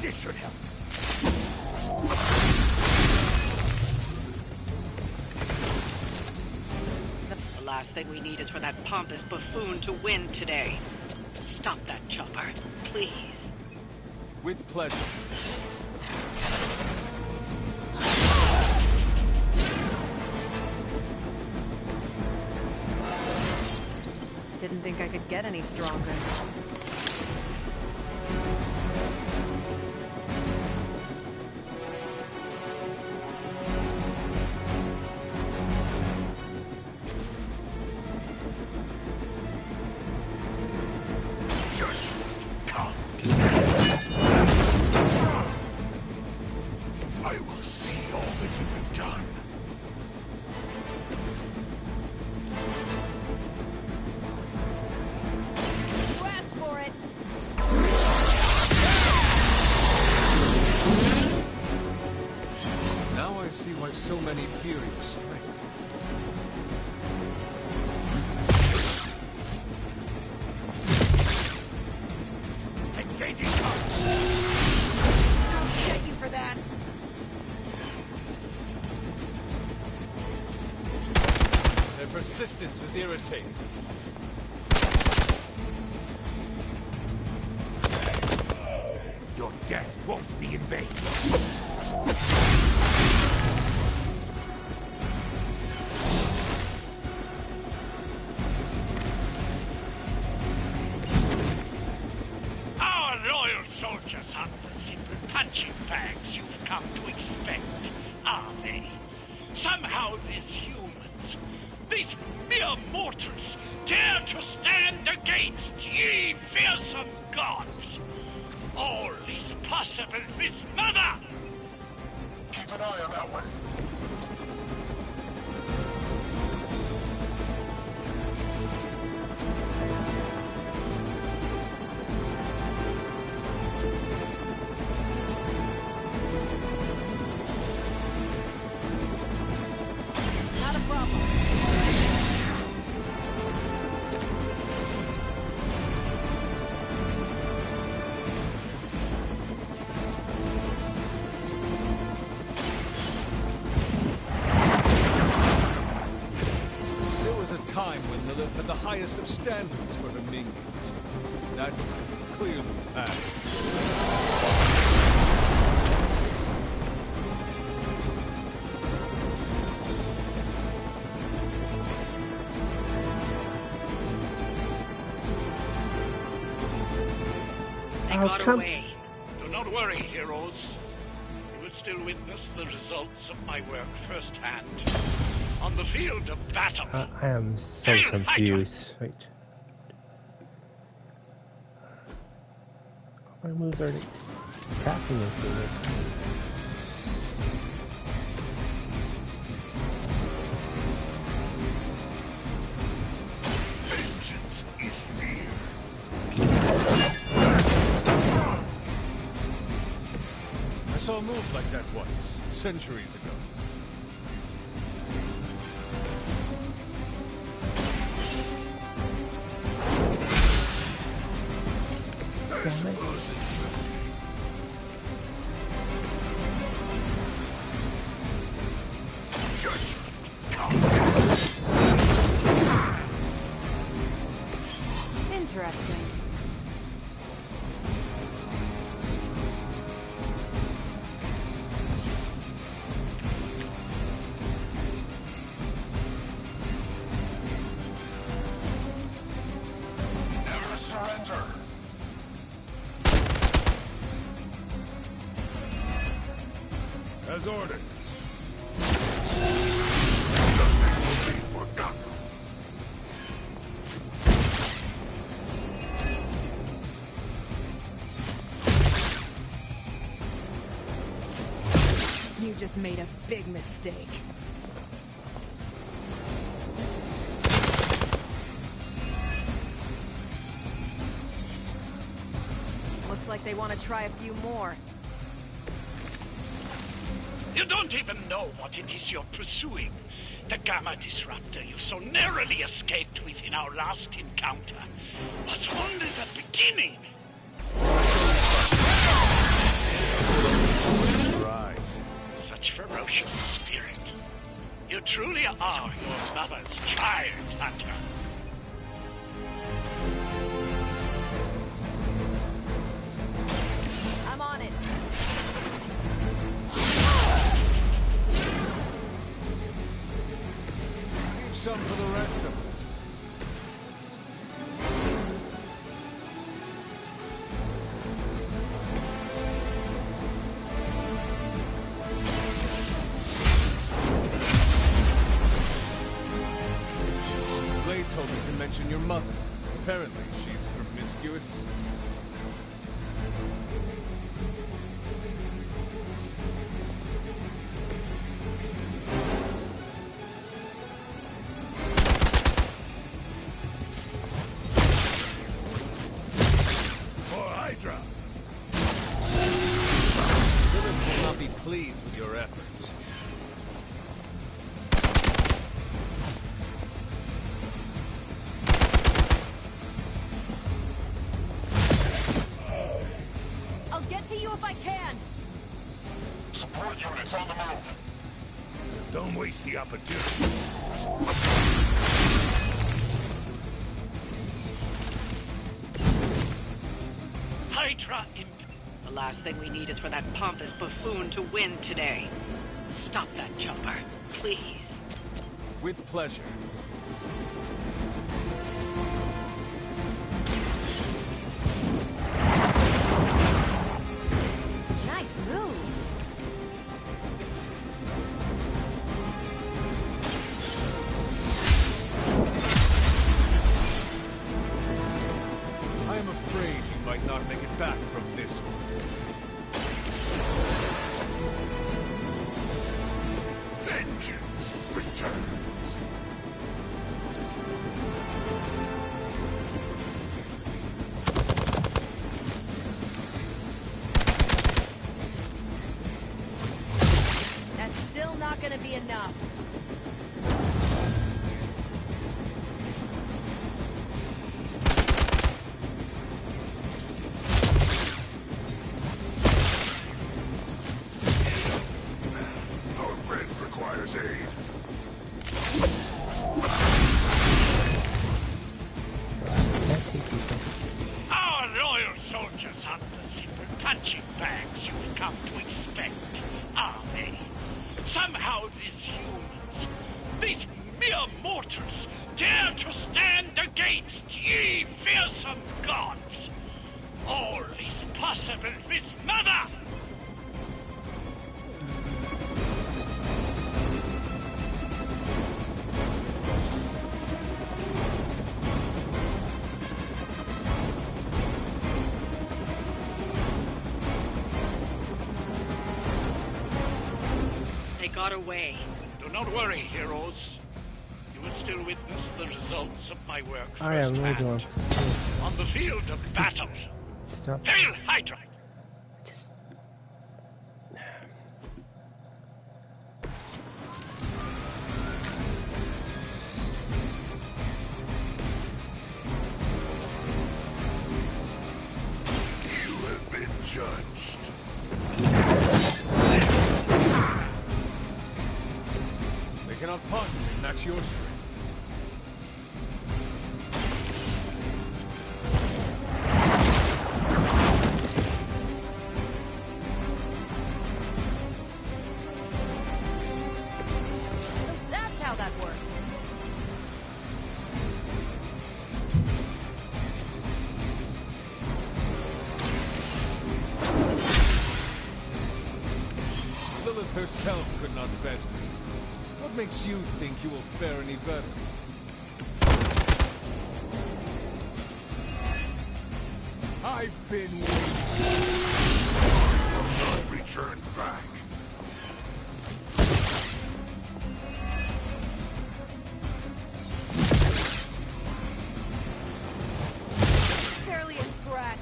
This should help. The last thing we need is for that pompous buffoon to win today. Stop that chopper, please. With pleasure. Didn't think I could get any stronger. I will see all that you have done. You asked for it! Now I see why so many fear your strength. Engaging touch! I'll get you for that! Their persistence is irritating. Your death won't be in vain. Our loyal soldiers aren't the simple punching bags you've come to expect, are they? Somehow these humans, these mere mortals, dare to stand against ye fearsome gods. All is possible with Mother! Keep an eye on that one. Not a problem. There was a time when Lilith had the highest of standards for her minions. That time is clearly past. They How got come- away. Do not worry, heroes. You will still witness the results of my work firsthand. On the field of battle. I am so confused. Wait. My moves are attacking this thing. Vengeance is near. I saw a move like that once, centuries ago. I suppose it's... Interesting. Never surrender. As ordered. Nothing will be forgotten. You just made a big mistake. Looks like they want to try a few more. You don't even know what it is you're pursuing. The Gamma Disruptor you so narrowly escaped with in our last encounter was only the beginning. such ferocious spirit. You truly are your mother's child, Hunter. I'm on it. Leave some for the rest of us. Blade told me to mention your mother. Apparently, she's promiscuous. For Hydra! Lilith will not be pleased with your efforts. I'll get to you if I can. Support units on the move. Don't waste the opportunity. Hydra The last thing we need is for that pompous buffoon to win today. Stop that chopper, please. With pleasure. Nice move. I am afraid you might not make it back from this one. Vengeance returns. That's still not gonna be enough. Our friend requires aid. Our loyal soldiers aren't the simple punching bags you've come to expect, are they? Somehow these humans, these mere mortals, dare to stand against ye fearsome gods. All is possible with Mother! They got away. Do not worry, heroes. You will still witness the results of my work I am really firsthand. going On the field of battle. Stop. Hail Hydra! You have been judged. They cannot possibly match your strength. So that's how that works. Lilith herself could not best me. What makes you think you will fare any better? I've been waiting. Not returned back. Barely a scratch.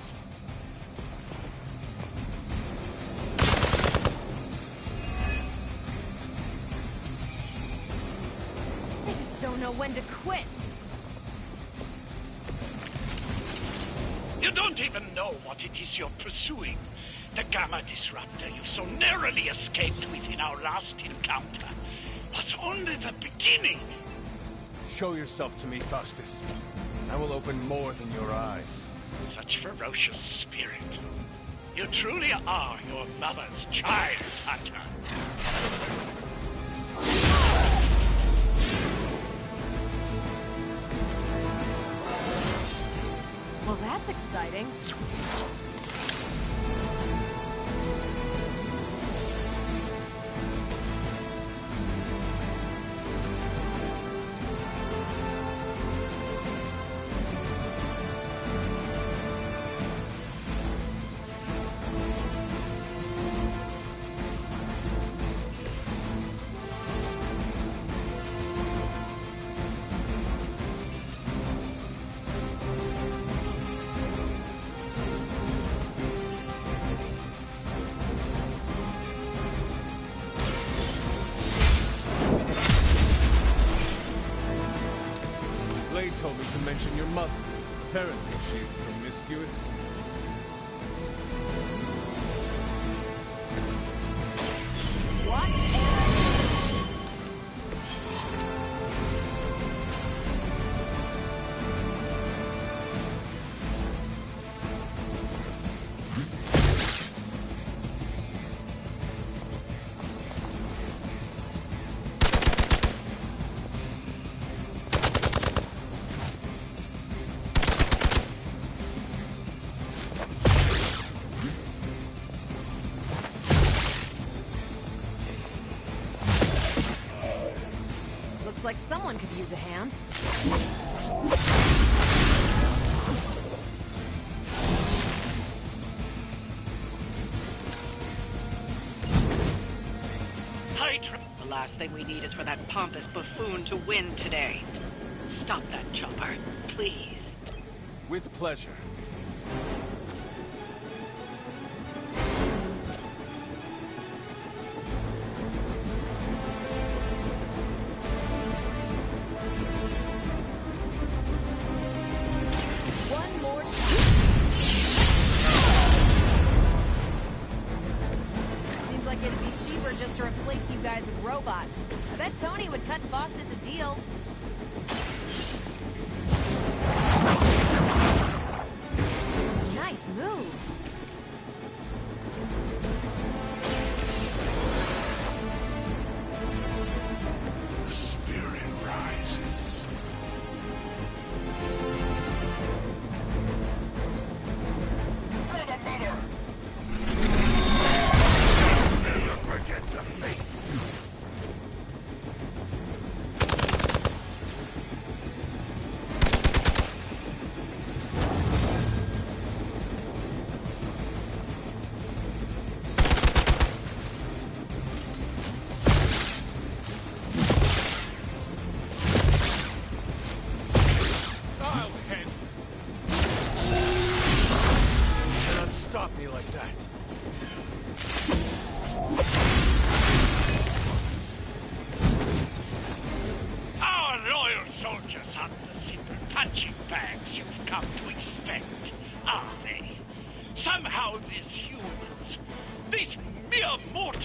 They just don't know when to quit. You don't even know what it is you're pursuing. The Gamma Disruptor you so narrowly escaped with in our last encounter was only the beginning. Show yourself to me, Faustus. I will open more than your eyes. Such ferocious spirit. You truly are your mother's child, Hunter. Well, that's exciting. Blade told me to mention your mother. Apparently she's promiscuous. Looks like someone could use a hand. Hydra! The last thing we need is for that pompous buffoon to win today. Stop that chopper, please. With pleasure. Seems like it'd be cheaper just to replace you guys with robots. I bet Tony would cut Faustus a deal. Nice move. The spirit rises. Never forgets a face. I'll handle it. You cannot stop me like that. Our loyal soldiers aren't the simple punching bags you've come to expect, are they? Somehow these humans, these mere mortals,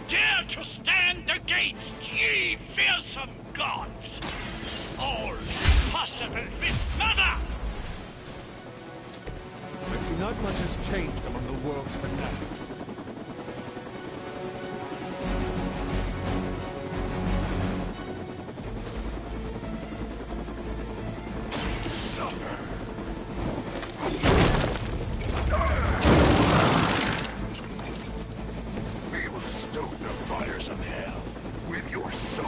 dare to stand against ye fearsome gods. All possible with Mother! I see not much has changed among the world's fanatics. We will stoke the fires of hell with your soul.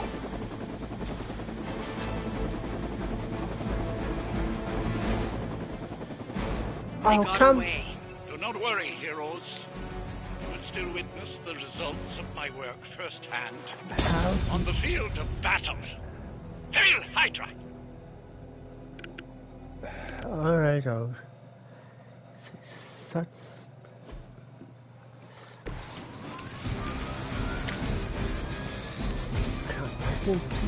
They Oh, got come. away. Do not worry, heroes. You will still witness the results of my work firsthand on the field of battle. Hail Hydra! Alright, such. Nothing to.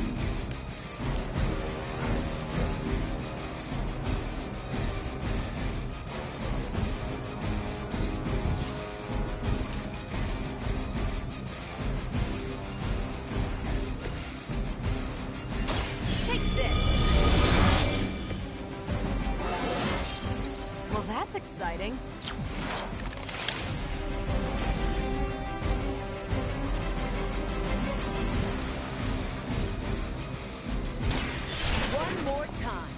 exciting. One more time.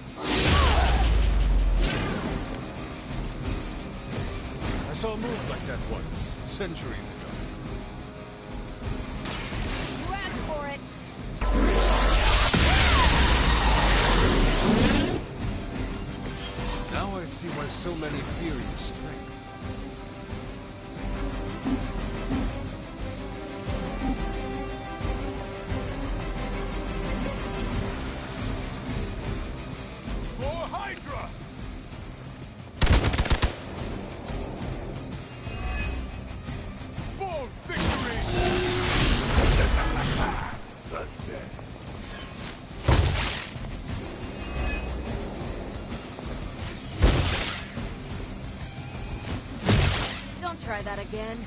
I saw a move like that once, centuries ago. You asked for it. Now I see why so many fear your strength. For Hydra! For victory! Don't try that again.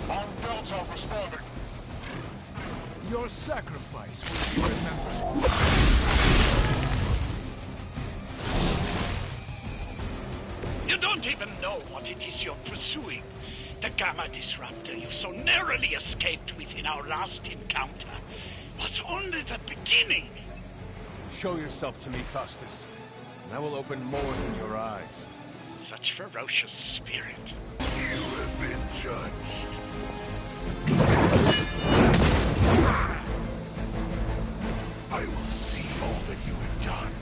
On Delta responding. Your sacrifice will be remembered. You don't even know what it is you're pursuing. The Gamma Disruptor you so narrowly escaped within our last encounter was only the beginning. Show yourself to me, Faustus, and I will open more than your eyes. Such ferocious spirit. You have been judged. I will see all that you have done.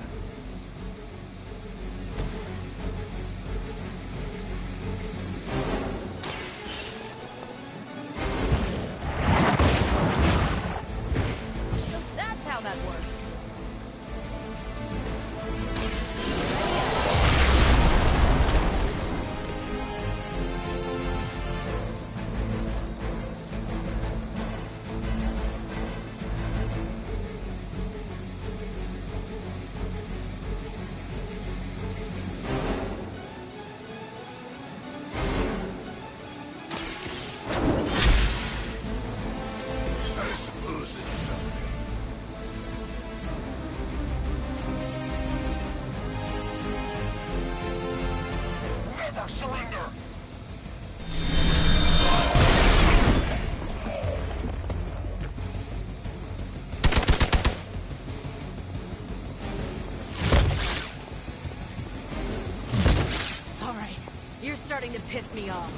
So that's how that works. I suppose it's something. Never surrender! All right, you're starting to piss me off.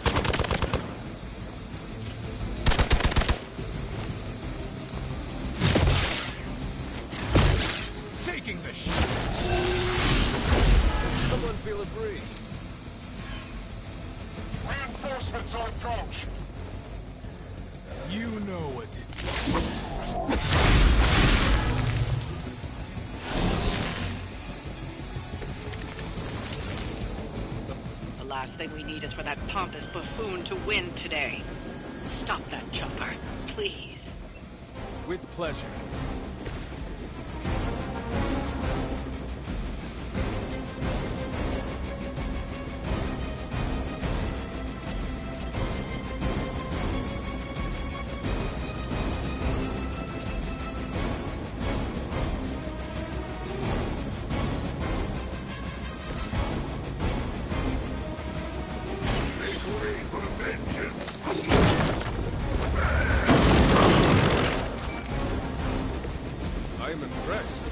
Taking the shot. Someone feel a breeze. Reinforcements on approach. You know what to do. The last thing we need is for that pompous buffoon to win today. Stop that chopper, please. With pleasure. Make way for vengeance. I am impressed.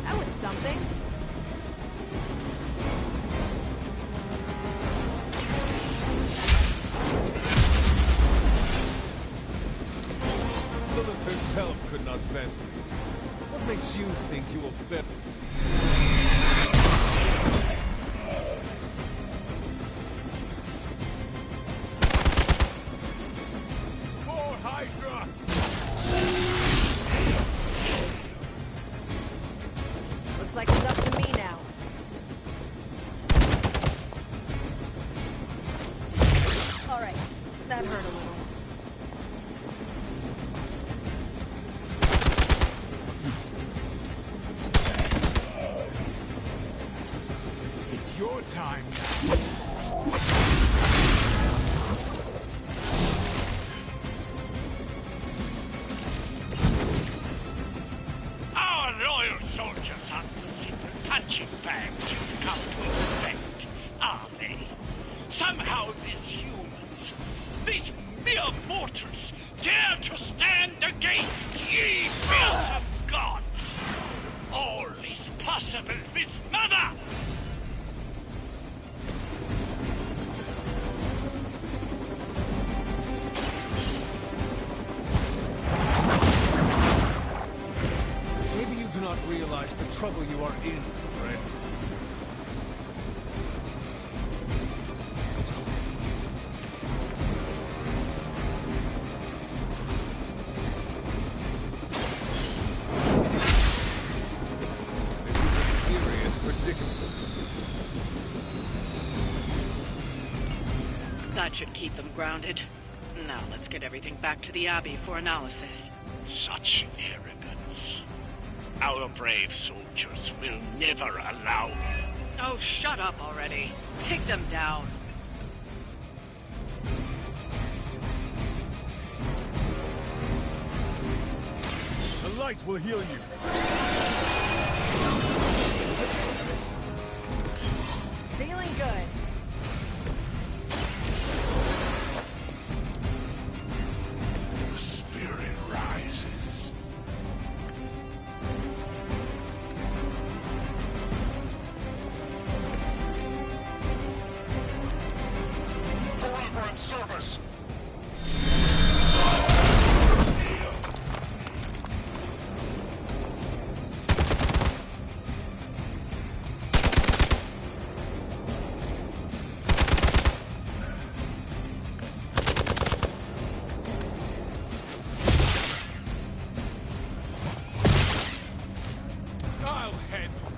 That was something. Lilith herself could not best me. What makes you think you will fit? For Hydra! Looks like it's up to me now. That hurt a little. It's your time now. Our loyal soldiers aren't the simple punching bags you've come to expect, are they? Somehow these humans, these mere mortals, dare to stand against ye fearsome gods! All is possible with Mother! Maybe you do not realize the trouble you are in, friend. This is a serious predicament. That should keep them grounded. Now let's get everything back to the Abbey for analysis. Such arrogance. Our brave soldiers will never allow... Oh, shut up already. Take them down. The light will heal you. Feeling good. The spirit rises. Forever in service! I'll handle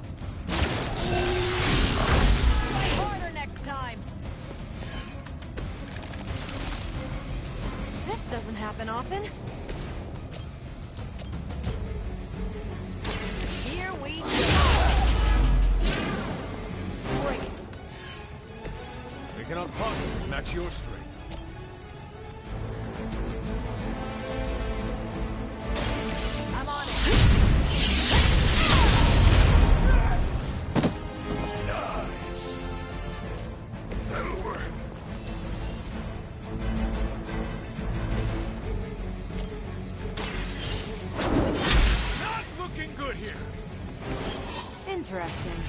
Harder next time. This doesn't happen often. Here we go. Bring it. They cannot possibly match your strength. I'm on it. Nice. That'll work. Not looking good here. Interesting.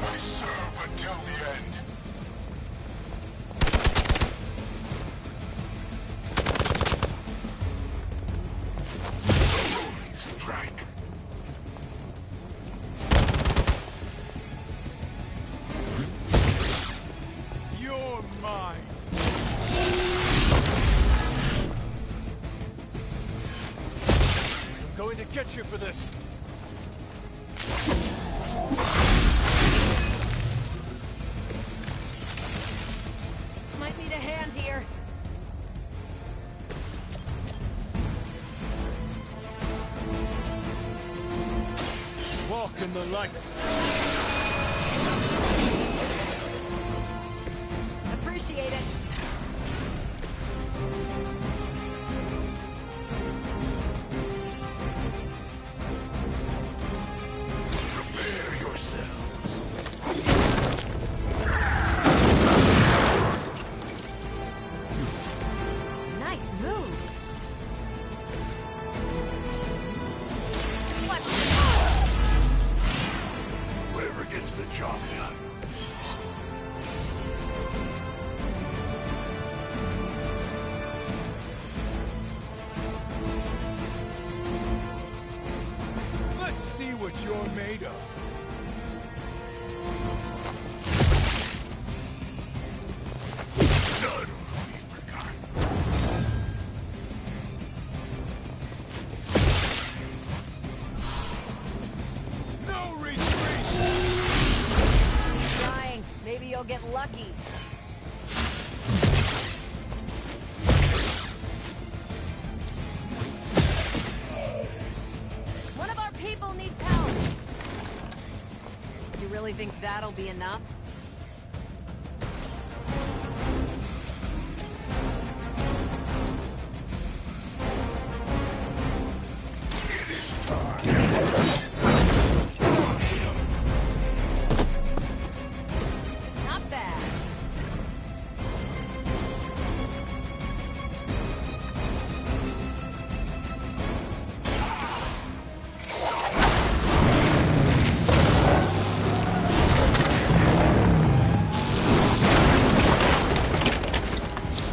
I serve until the end. Holy strike. You're mine. I'm going to get you for this. Might need a hand here. Walk in the light. Appreciate it. Prepare yourselves. Nice move. Whatever gets the job done. Let's see what you're made of. None will be forgotten. really think that'll be enough? Not bad.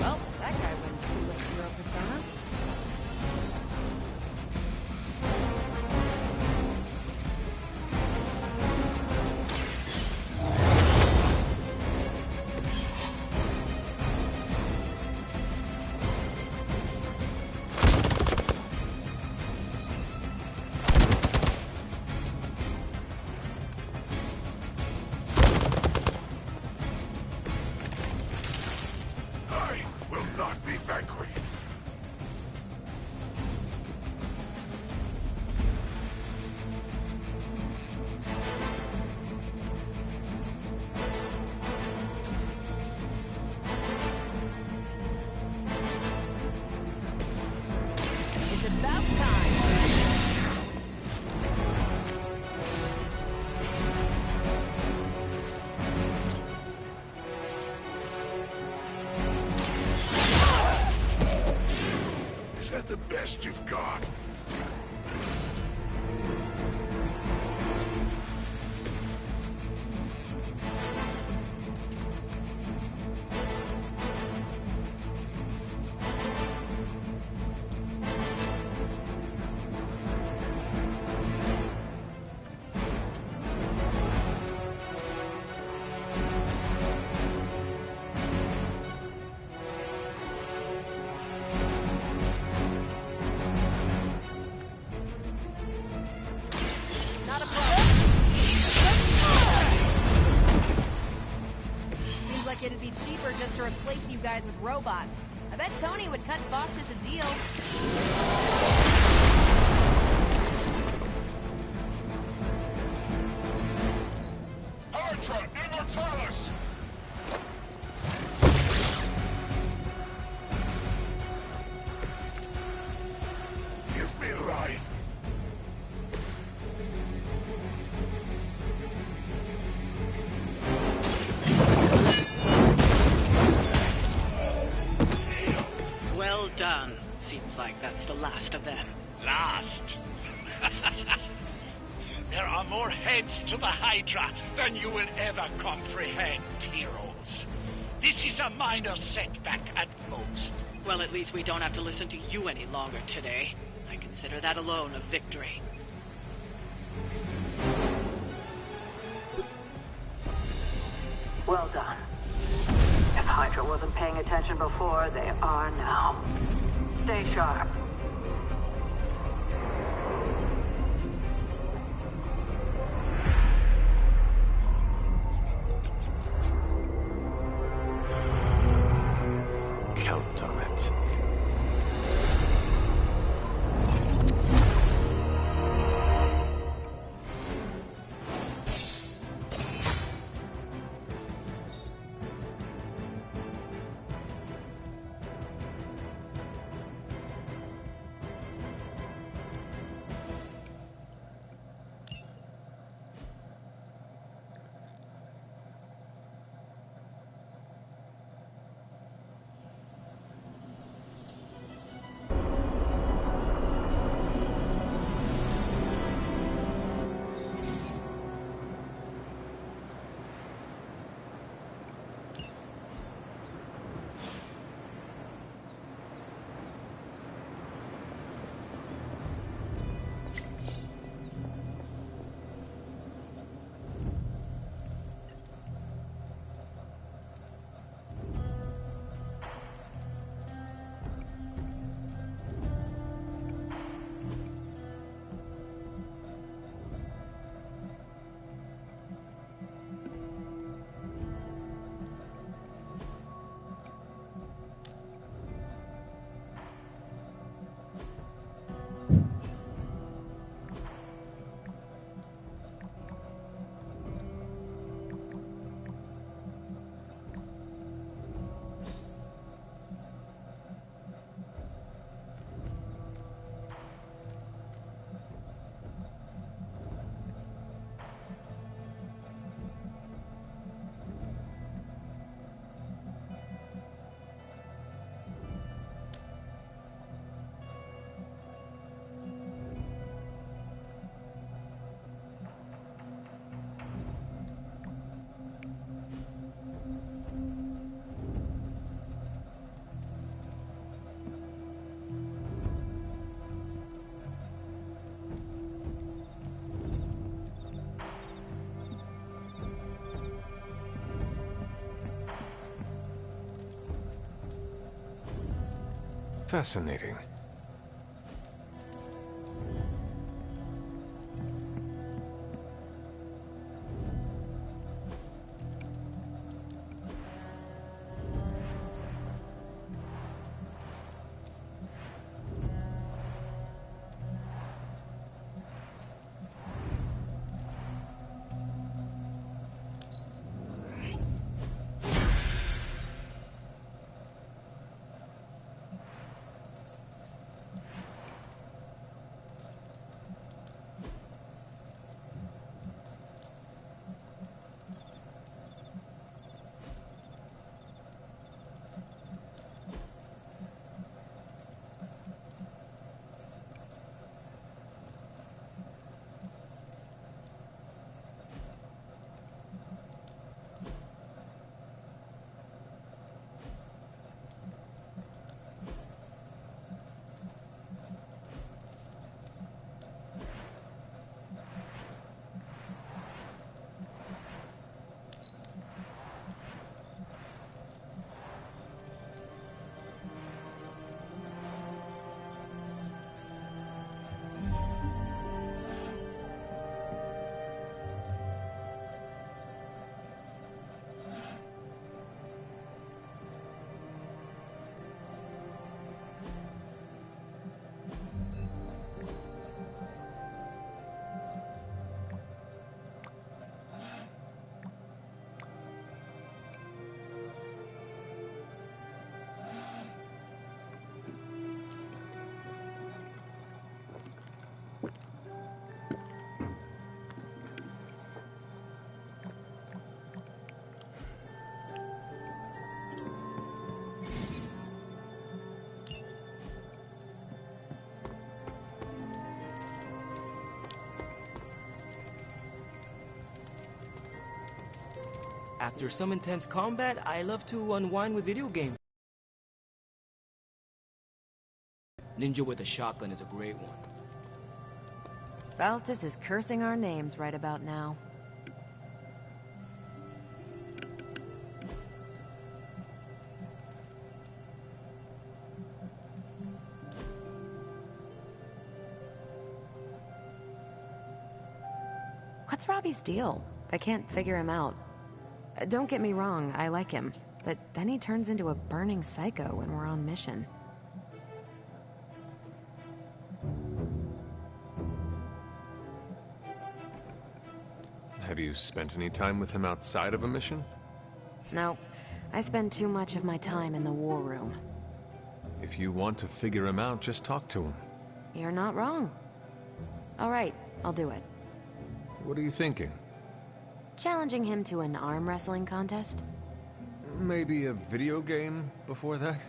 Well, that guy wins Clueless Hero persona. I will not be vanquished. It's about time. Is that the best you've got? Not a problem. Seems like it'd be cheaper just to replace you guys with robots. I bet Tony would cut Faustus a deal. Hydra Immortalis! Give me life! Well done. Seems like that's the last of them. Last. There are more heads to the Hydra than you will ever comprehend, heroes. This is a minor setback at most. Well, at least we don't have to listen to you any longer today. I consider that alone a victory. Well done. If Hydra wasn't paying attention before, they are now. Stay sharp. Count on it. Fascinating. After some intense combat, I love to unwind with video games. Ninja with a shotgun is a great one. Faustus is cursing our names right about now. What's Robbie's deal? I can't figure him out. Don't get me wrong, I like him, but then he turns into a burning psycho when we're on mission. Have you spent any time with him outside of a mission? No, I spend too much of my time in the war room. If you want to figure him out, just talk to him. You're not wrong. All right, I'll do it. What are you thinking? Challenging him to an arm wrestling contest? Maybe a video game before that?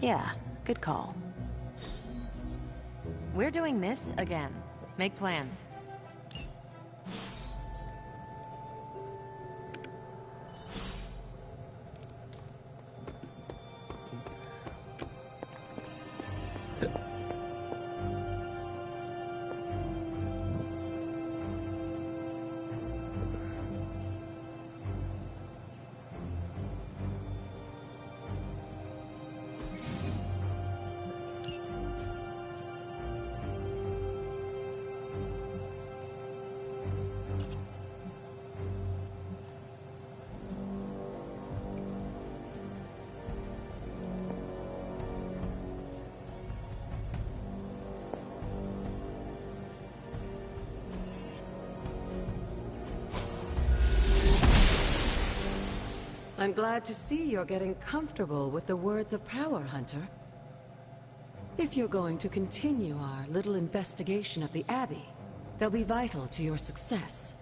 Yeah, good call. We're doing this again. Make plans. I'm glad to see you're getting comfortable with the words of power, Hunter. If you're going to continue our little investigation of the Abbey, they'll be vital to your success.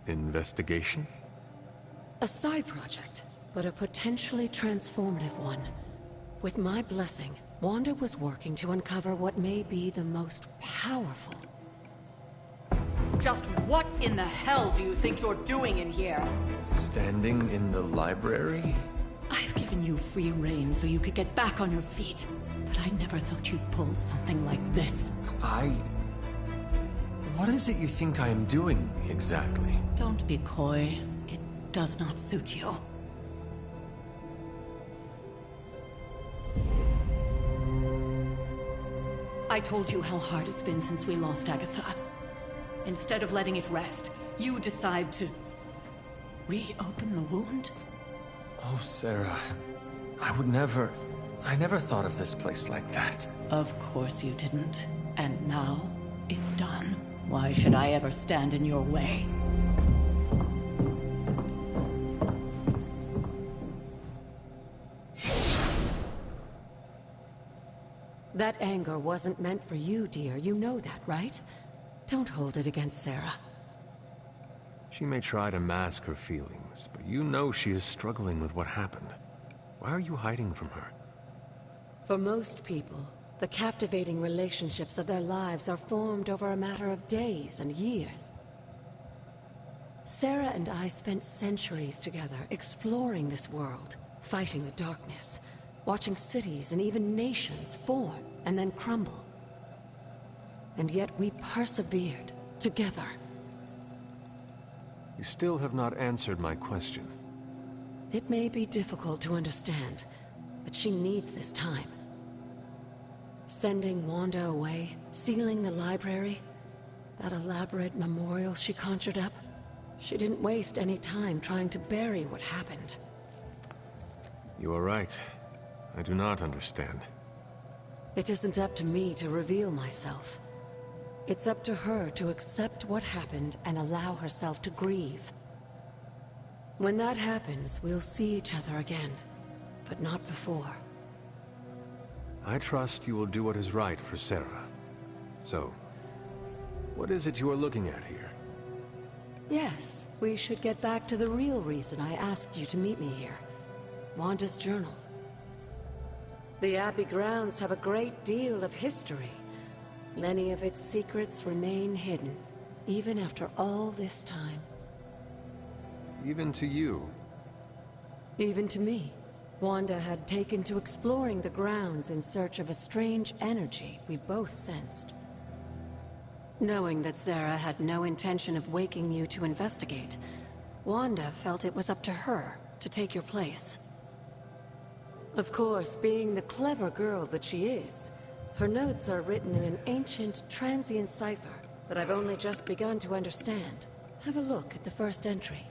Investigation? A side project, but a potentially transformative one. With my blessing, Wanda was working to uncover what may be the most powerful. Just what in the hell do you think you're doing in here? Standing in the library? I've given you free rein so you could get back on your feet. But I never thought you'd pull something like this. What is it you think I am doing, exactly? Don't be coy. It does not suit you. I told you how hard it's been since we lost Agatha. Instead of letting it rest, you decide to reopen the wound? Oh, Sarah. I never thought of this place like that. Of course you didn't. And now, it's done. Why should I ever stand in your way? That anger wasn't meant for you, dear. You know that, right? Don't hold it against Sarah. She may try to mask her feelings, but you know she is struggling with what happened. Why are you hiding from her? For most people, the captivating relationships of their lives are formed over a matter of days and years. Sarah and I spent centuries together exploring this world, fighting the darkness, watching cities and even nations form and then crumble. And yet we persevered, together. You still have not answered my question. It may be difficult to understand, but she needs this time. Sending Wanda away, sealing the library, that elaborate memorial she conjured up, she didn't waste any time trying to bury what happened. You are right. I do not understand. It isn't up to me to reveal myself. It's up to her to accept what happened and allow herself to grieve. When that happens, we'll see each other again, but not before. I trust you will do what is right for Sarah. So, what is it you are looking at here? Yes, we should get back to the real reason I asked you to meet me here. Wanda's journal. The Abbey grounds have a great deal of history. Many of its secrets remain hidden, even after all this time. Even to you? Even to me. Wanda had taken to exploring the grounds in search of a strange energy we both sensed. Knowing that Sarah had no intention of waking you to investigate, Wanda felt it was up to her to take your place. Of course, being the clever girl that she is, her notes are written in an ancient, transient cipher that I've only just begun to understand. Have a look at the first entry.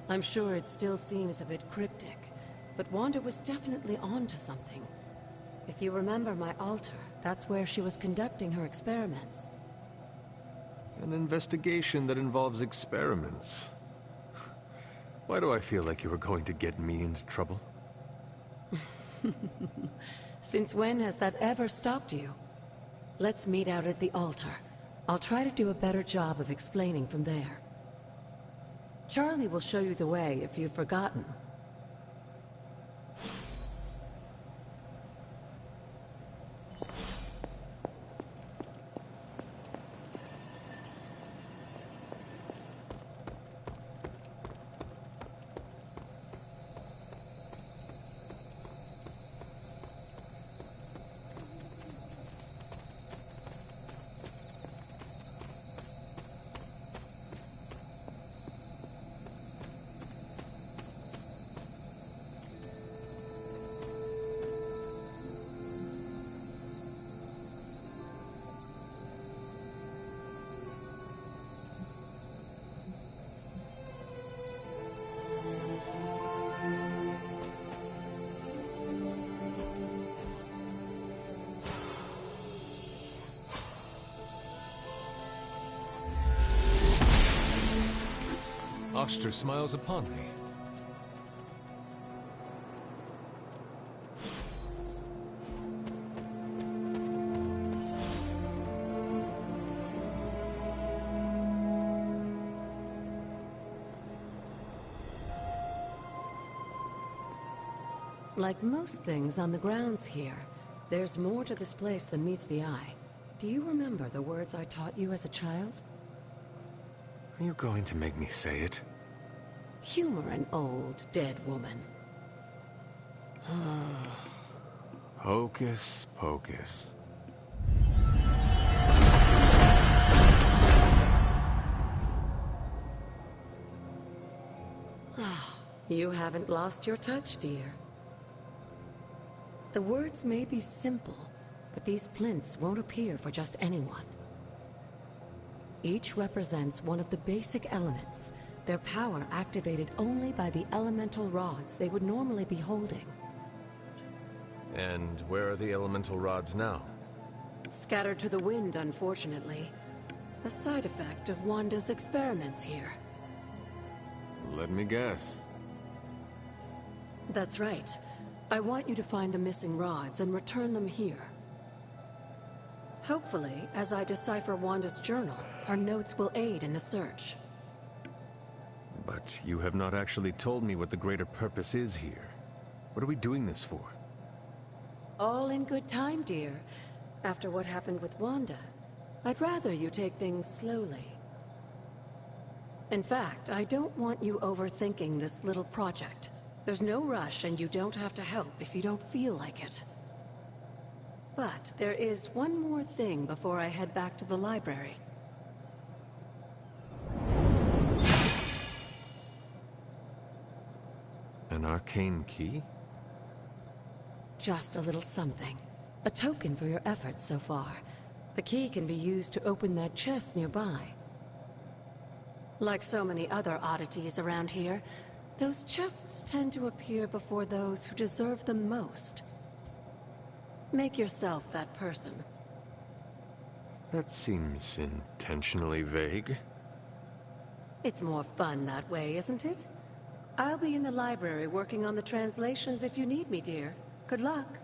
I'm sure it still seems a bit cryptic, but Wanda was definitely onto something. If you remember my altar, that's where she was conducting her experiments. An investigation that involves experiments. Why do I feel like you were going to get me into trouble? Since when has that ever stopped you? Let's meet out at the altar. I'll try to do a better job of explaining from there. Charlie will show you the way if you've forgotten. Oster smiles upon me. Like most things on the grounds here, there's more to this place than meets the eye. Do you remember the words I taught you as a child? Are you going to make me say it? Humor an old, dead woman. Hocus pocus. You haven't lost your touch, dear. The words may be simple, but these plinths won't appear for just anyone. Each represents one of the basic elements, their power activated only by the elemental rods they would normally be holding. And where are the elemental rods now? Scattered to the wind, unfortunately. A side effect of Wanda's experiments here. Let me guess. That's right. I want you to find the missing rods and return them here. Hopefully, as I decipher Wanda's journal, her notes will aid in the search. But you have not actually told me what the greater purpose is here. What are we doing this for? All in good time, dear. After what happened with Wanda, I'd rather you take things slowly. In fact, I don't want you overthinking this little project. There's no rush, and you don't have to help if you don't feel like it. But there is one more thing before I head back to the library. An arcane key? Just a little something. A token for your efforts so far. The key can be used to open that chest nearby. Like so many other oddities around here, those chests tend to appear before those who deserve them most. Make yourself that person. That seems intentionally vague. It's more fun that way, isn't it? I'll be in the library working on the translations if you need me, dear. Good luck.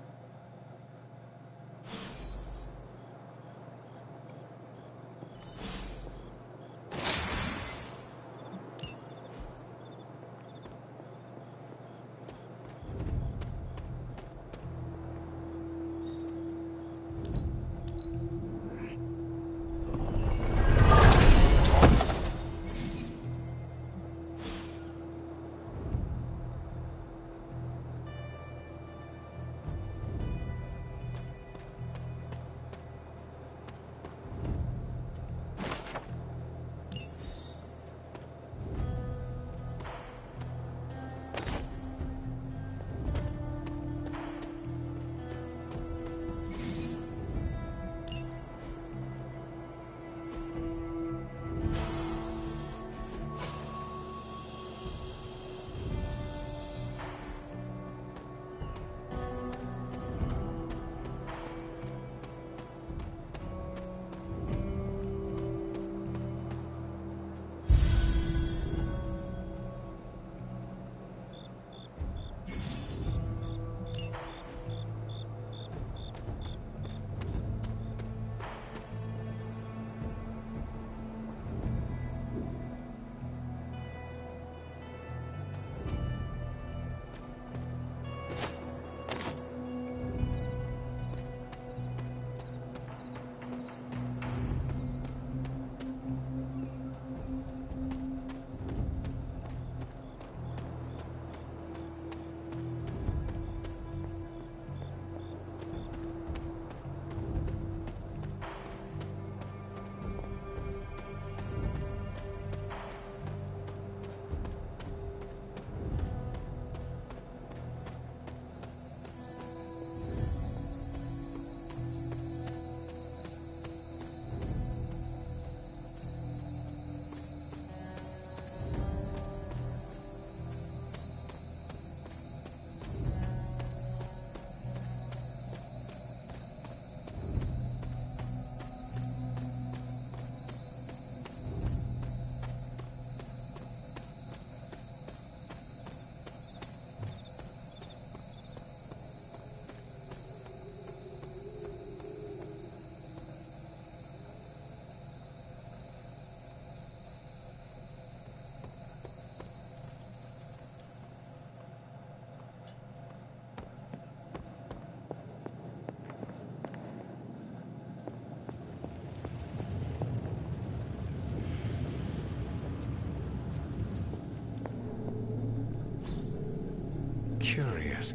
Curious.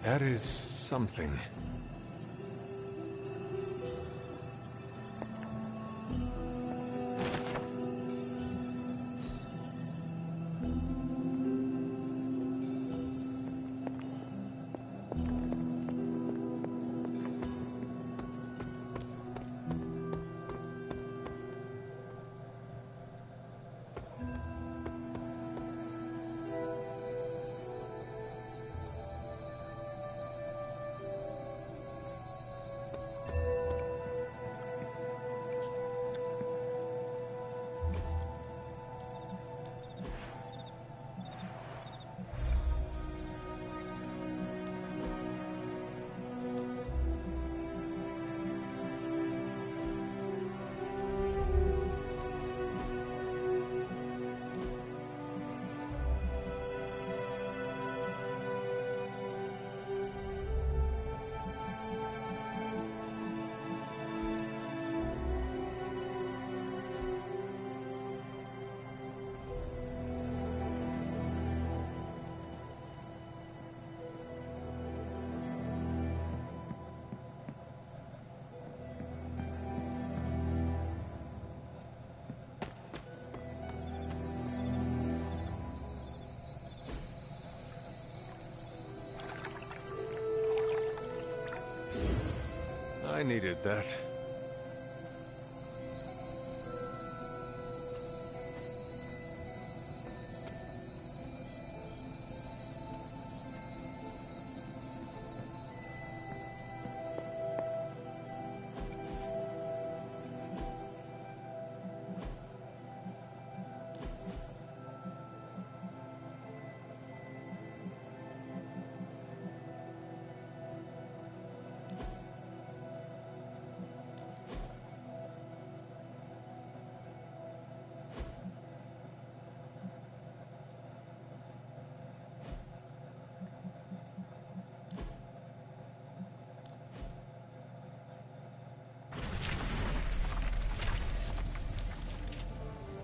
That is something. I needed that.